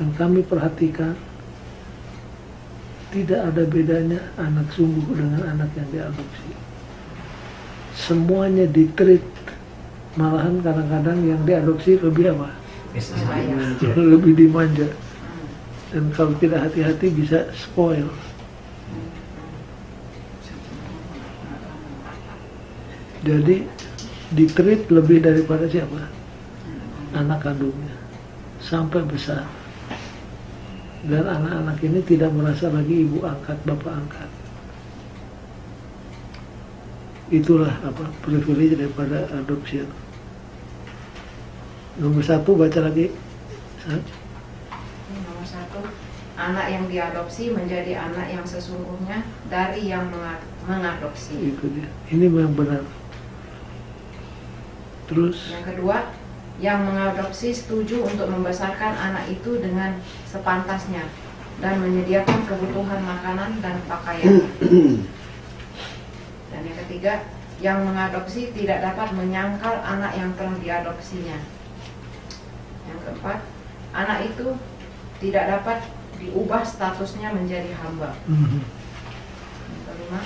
Yang kami perhatikan, tidak ada bedanya anak sungguh dengan anak yang diadopsi. Semuanya ditreat, malahan kadang-kadang yang diadopsi lebih apa? Lebih dimanja. Dan kalau tidak hati-hati bisa spoil. Jadi ditreat lebih daripada siapa? Anak kandungnya sampai besar. Dan anak-anak ini tidak merasa lagi ibu angkat, bapak angkat. Itulah apa privilege daripada adopsi. Nomor 1 baca lagi. Nomor 1, anak yang diadopsi menjadi anak yang sesungguhnya dari yang mengadopsi. Itu dia. Ini memang benar. Terus Yang kedua, yang mengadopsi setuju untuk membesarkan anak itu dengan sepantasnya dan menyediakan kebutuhan makanan dan pakaian. Dan yang ketiga, yang mengadopsi tidak dapat menyangkal anak yang telah diadopsinya. Yang keempat, anak itu tidak dapat diubah statusnya menjadi hamba. Yang kelima,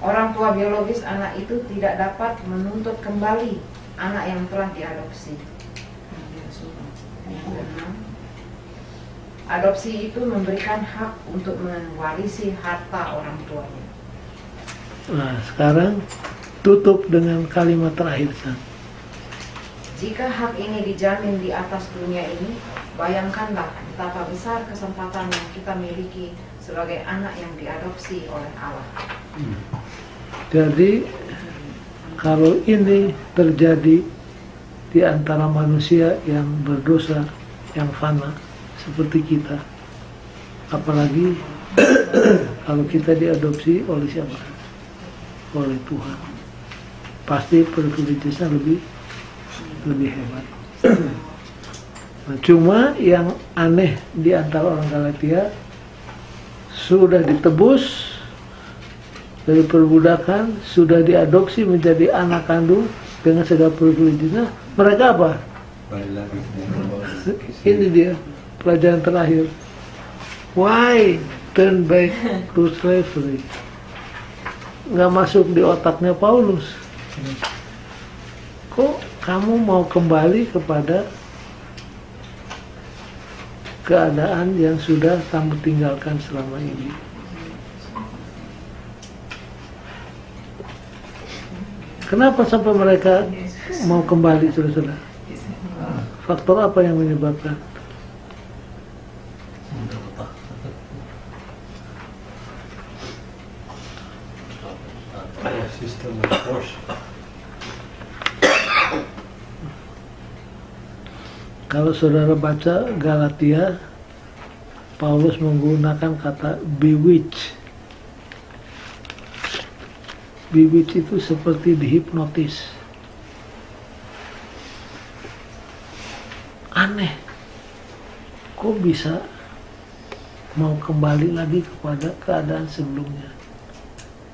orang tua biologis anak itu tidak dapat menuntut kembali anak yang telah diadopsi. Yang keenam, adopsi itu memberikan hak untuk mewarisi harta orang tuanya. nah, sekarang tutup dengan kalimat terakhir, San. Jika hak ini dijamin di atas dunia ini, bayangkanlah betapa besar kesempatan yang kita miliki sebagai anak yang diadopsi oleh Allah. Jadi kalau ini terjadi di antara manusia yang berdosa, yang fana seperti kita, apalagi kalau kita diadopsi oleh siapa? Oleh Tuhan. Pasti privilege-nya lebih hebat. Nah, cuma yang aneh di antara orang Galatia, sudah ditebus dari perbudakan, sudah diadopsi menjadi anak kandung dengan segala privilege-nya, mereka apa? Ini dia pelajaran terakhir. Why turn back to slavery? Nggak masuk di otaknya Paulus. Kok kamu mau kembali kepada keadaan yang sudah kamu tinggalkan selama ini? Kenapa sampai mereka mau kembali, saudara-saudara? Faktor apa yang menyebabkan? System of force. Kalau saudara baca Galatia, Paulus menggunakan kata bewitch. Bewitch itu seperti dihipnotis. kok bisa mau kembali lagi kepada keadaan sebelumnya?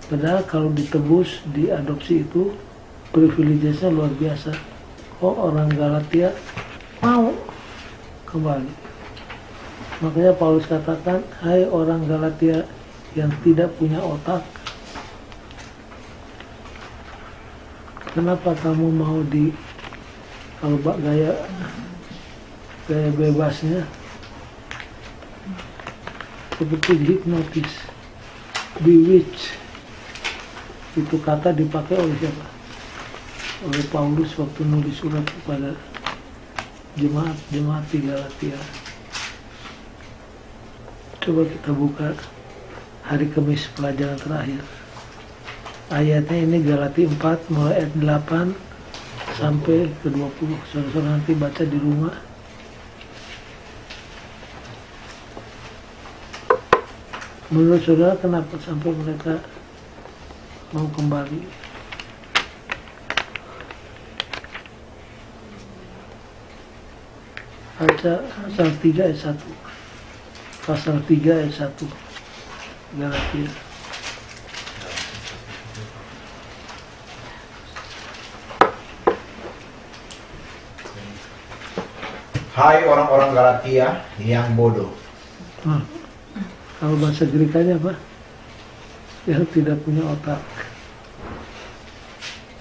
Padahal kalau ditebus, diadopsi itu privilege-nya luar biasa. Kok orang Galatia mau kembali? Makanya Paulus katakan, hai orang Galatia yang tidak punya otak, kenapa kamu mau kalau gaya bebasnya seperti hipnotis, bewitch. Itu kata dipakai oleh siapa? Oleh Paulus waktu nulis surat kepada jemaat di Galatia. Coba kita buka hari Kamis pelajaran terakhir. Ayatnya ini Galatia 4 mulai ayat 8 sampai ke 20. Saudara nanti baca di rumah. Menurut saudara kenapa sampai mereka mau kembali? Baca pasal 3 ayat 1. Pasal 3 ayat 1 Galatia. Hai orang-orang Galatia yang bodoh. Kalau bahasa Grekanya apa? Yang tidak punya otak.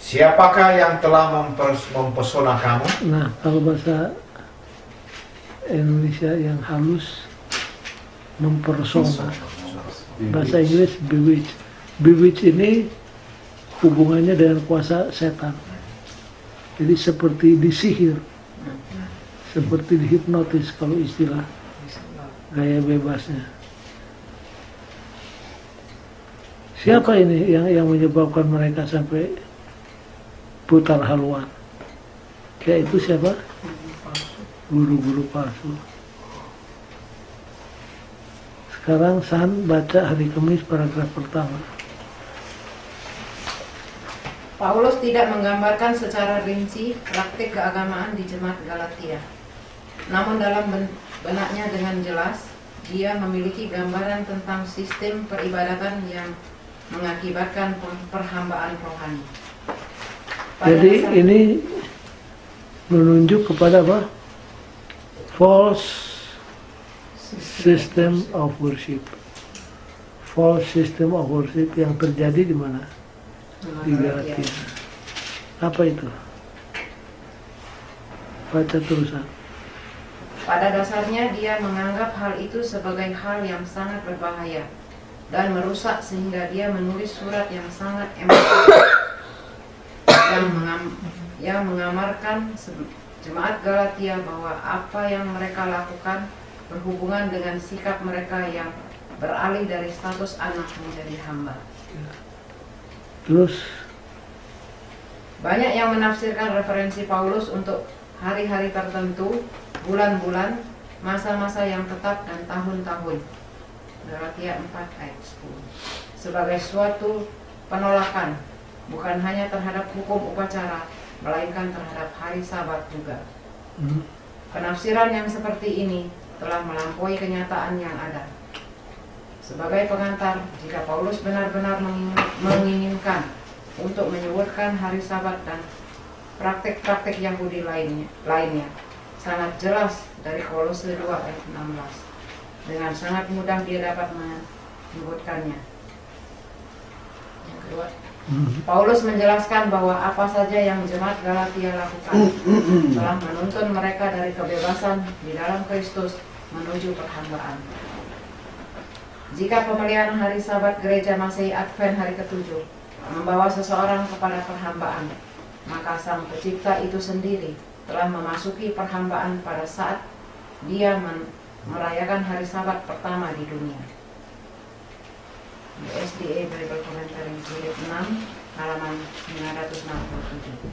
Siapakah yang telah mempesona kamu? Nah, kalau bahasa Indonesia yang halus, mempersona. Bahasa Inggris bewitch. Bewitch ini hubungannya dengan kuasa setan. Jadi seperti disihir, seperti dihipnotis kalau istilah gaya bebasnya. Siapa ini yang menyebabkan mereka sampai putar haluan? Kayak itu siapa? Guru-guru palsu. Sekarang San baca hari Kamis paragraf pertama. Paulus tidak menggambarkan secara rinci praktik keagamaan di jemaat Galatia. Namun dalam benaknya dengan jelas, dia memiliki gambaran tentang sistem peribadatan yang mengakibatkan perhambaan rohani. Jadi ini menunjuk kepada apa? False system of worship. False system of worship yang terjadi di mana? Di Galatia. Apa itu? Baca terusan. Pada dasarnya dia menganggap hal itu sebagai hal yang sangat berbahaya dan merusak, sehingga dia menulis surat yang sangat emosional yang mengamarkan jemaat Galatia bahwa apa yang mereka lakukan berhubungan dengan sikap mereka yang beralih dari status anak menjadi hamba. Terus banyak yang menafsirkan referensi Paulus untuk hari-hari tertentu, bulan-bulan, masa-masa yang tetap, dan tahun-tahun. Galatia 4 ayat 10. Sebagai suatu penolakan, bukan hanya terhadap hukum upacara, melainkan terhadap hari Sabat juga. Penafsiran yang seperti ini telah melampaui kenyataan yang ada. Sebagai pengantar, jika Paulus benar-benar menginginkan untuk menyebutkan hari Sabat dan praktik-praktik Yahudi lainnya, sangat jelas dari Kolose 2 ayat 16. Dengan sangat mudah dia dapat menyebutkannya. Yang kedua, Paulus menjelaskan bahwa apa saja yang jemaat Galatia lakukan telah menuntun mereka dari kebebasan di dalam Kristus menuju perhambaan. Jika pemeliharaan hari Sabat gereja Masehi Advent hari ke-7 membawa seseorang kepada perhambaan, maka Sang Pencipta itu sendiri telah memasuki perhambaan pada saat dia merayakan hari Sabat pertama di dunia. SDA Bible Commentary jilid 6 halaman 967.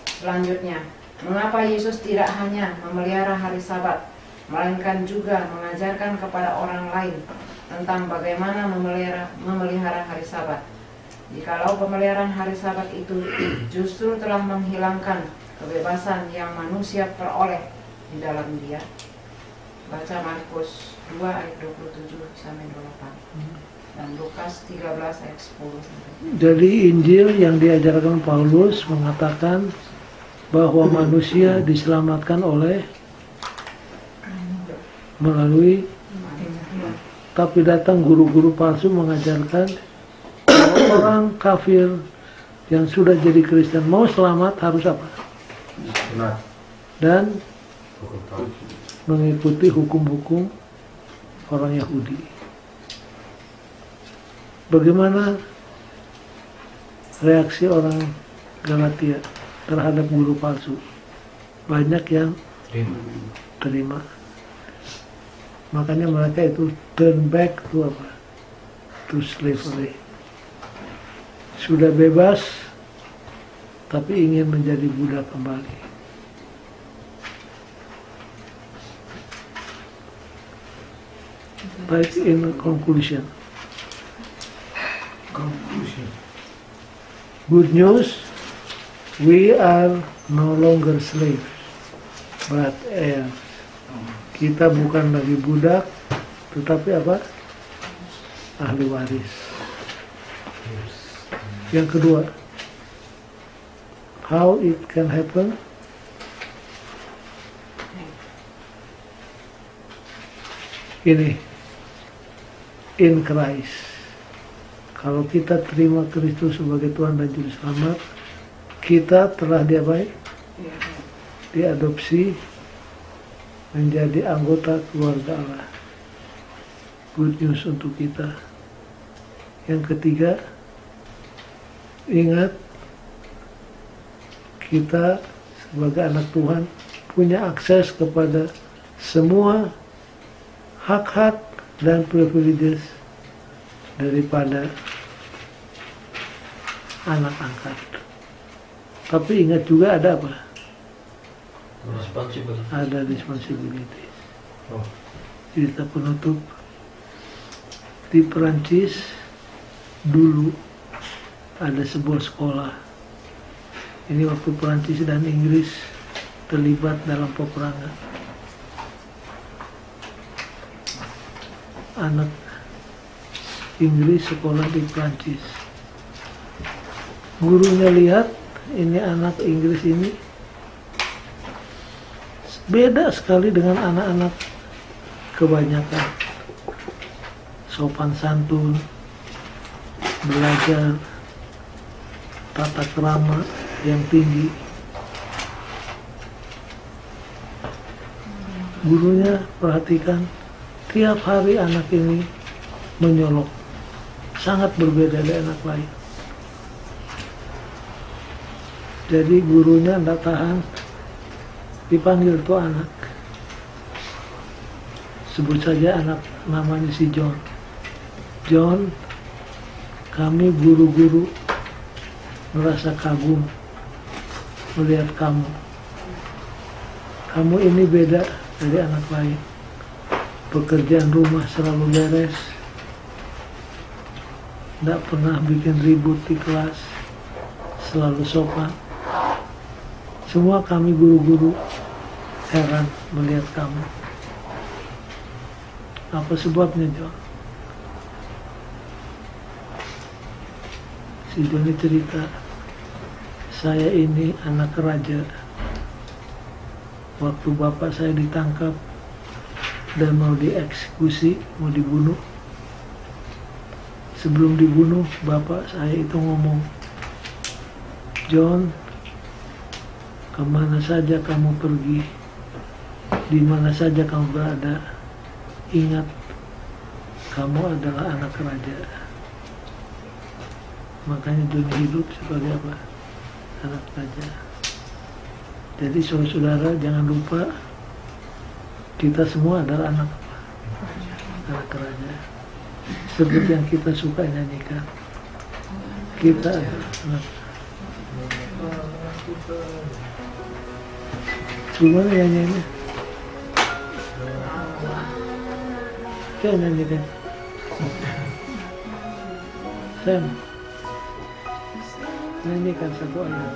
Selanjutnya, mengapa Yesus tidak hanya memelihara hari Sabat, melainkan juga mengajarkan kepada orang lain tentang bagaimana memelihara hari Sabat? Jikalau pemeliharaan hari Sabat itu justru telah menghilangkan kebebasan yang manusia peroleh di dalam dia. baca Markus 2 ayat 27 sampai 28 dan Lukas 13 ayat 10. Jadi Injil yang diajarkan Paulus mengatakan bahwa manusia diselamatkan melalui, tapi datang guru-guru palsu mengajarkan bahwa orang kafir yang sudah jadi Kristen mau selamat harus apa? Benar. Dan mengikuti hukum-hukum orang Yahudi. Bagaimana reaksi orang Galatia terhadap guru palsu? Banyak yang terima. Makanya mereka itu turn back to apa? To slavery. Sudah bebas, tapi ingin menjadi budak kembali. Baik, in conclusion. Good news, we are no longer slaves, but heirs. Kita bukan lagi budak, tetapi apa? Ahli waris. Yang kedua, how it can happen? Ini, in Christ. Kalau kita terima Kristus sebagai Tuhan dan Juru Selamat, kita telah diadopsi menjadi anggota keluarga Allah. Good news untuk kita. Yang ketiga, ingat, kita sebagai anak Tuhan punya akses kepada semua hak-hak dan privileges daripada anak angkat. Tapi ingat juga ada apa? Ada responsibility. Cerita penutup, di Perancis dulu ada sebuah sekolah. Ini waktu Perancis dan Inggris terlibat dalam peperangan. Anak Inggris sekolah di Perancis. Gurunya lihat ini anak Inggris ini beda sekali dengan anak-anak kebanyakan. Sopan santun, belajar tata krama yang tinggi. Gurunya perhatikan, tiap hari anak ini menyolok, sangat berbeda dari anak lain. Jadi gurunya tidak tahan, dipanggil tuh anak. Sebut saja anak namanya si John. John, kami guru-guru merasa kagum melihat kamu. Kamu ini beda dari anak lain. Pekerjaan rumah selalu beres, tidak pernah bikin ribut di kelas, selalu sopan. Semua kami guru-guru heran melihat kamu. Apa sebabnya, John? Si John cerita, saya ini anak raja. Waktu bapak saya ditangkap dan mau dieksekusi, mau dibunuh. Sebelum dibunuh, bapak saya itu ngomong, John, kemana saja kamu pergi, di mana saja kamu berada, ingat, kamu adalah anak raja. Makanya John hidup sebagai apa? Anak raja. Jadi saudara-saudara jangan lupa, kita semua adalah anak raja. Seperti yang kita suka nyanyikan, kita adalah anak. Gimana nyanyinya? Saya nyanyikan. Sam, nyanyikan satu ayat.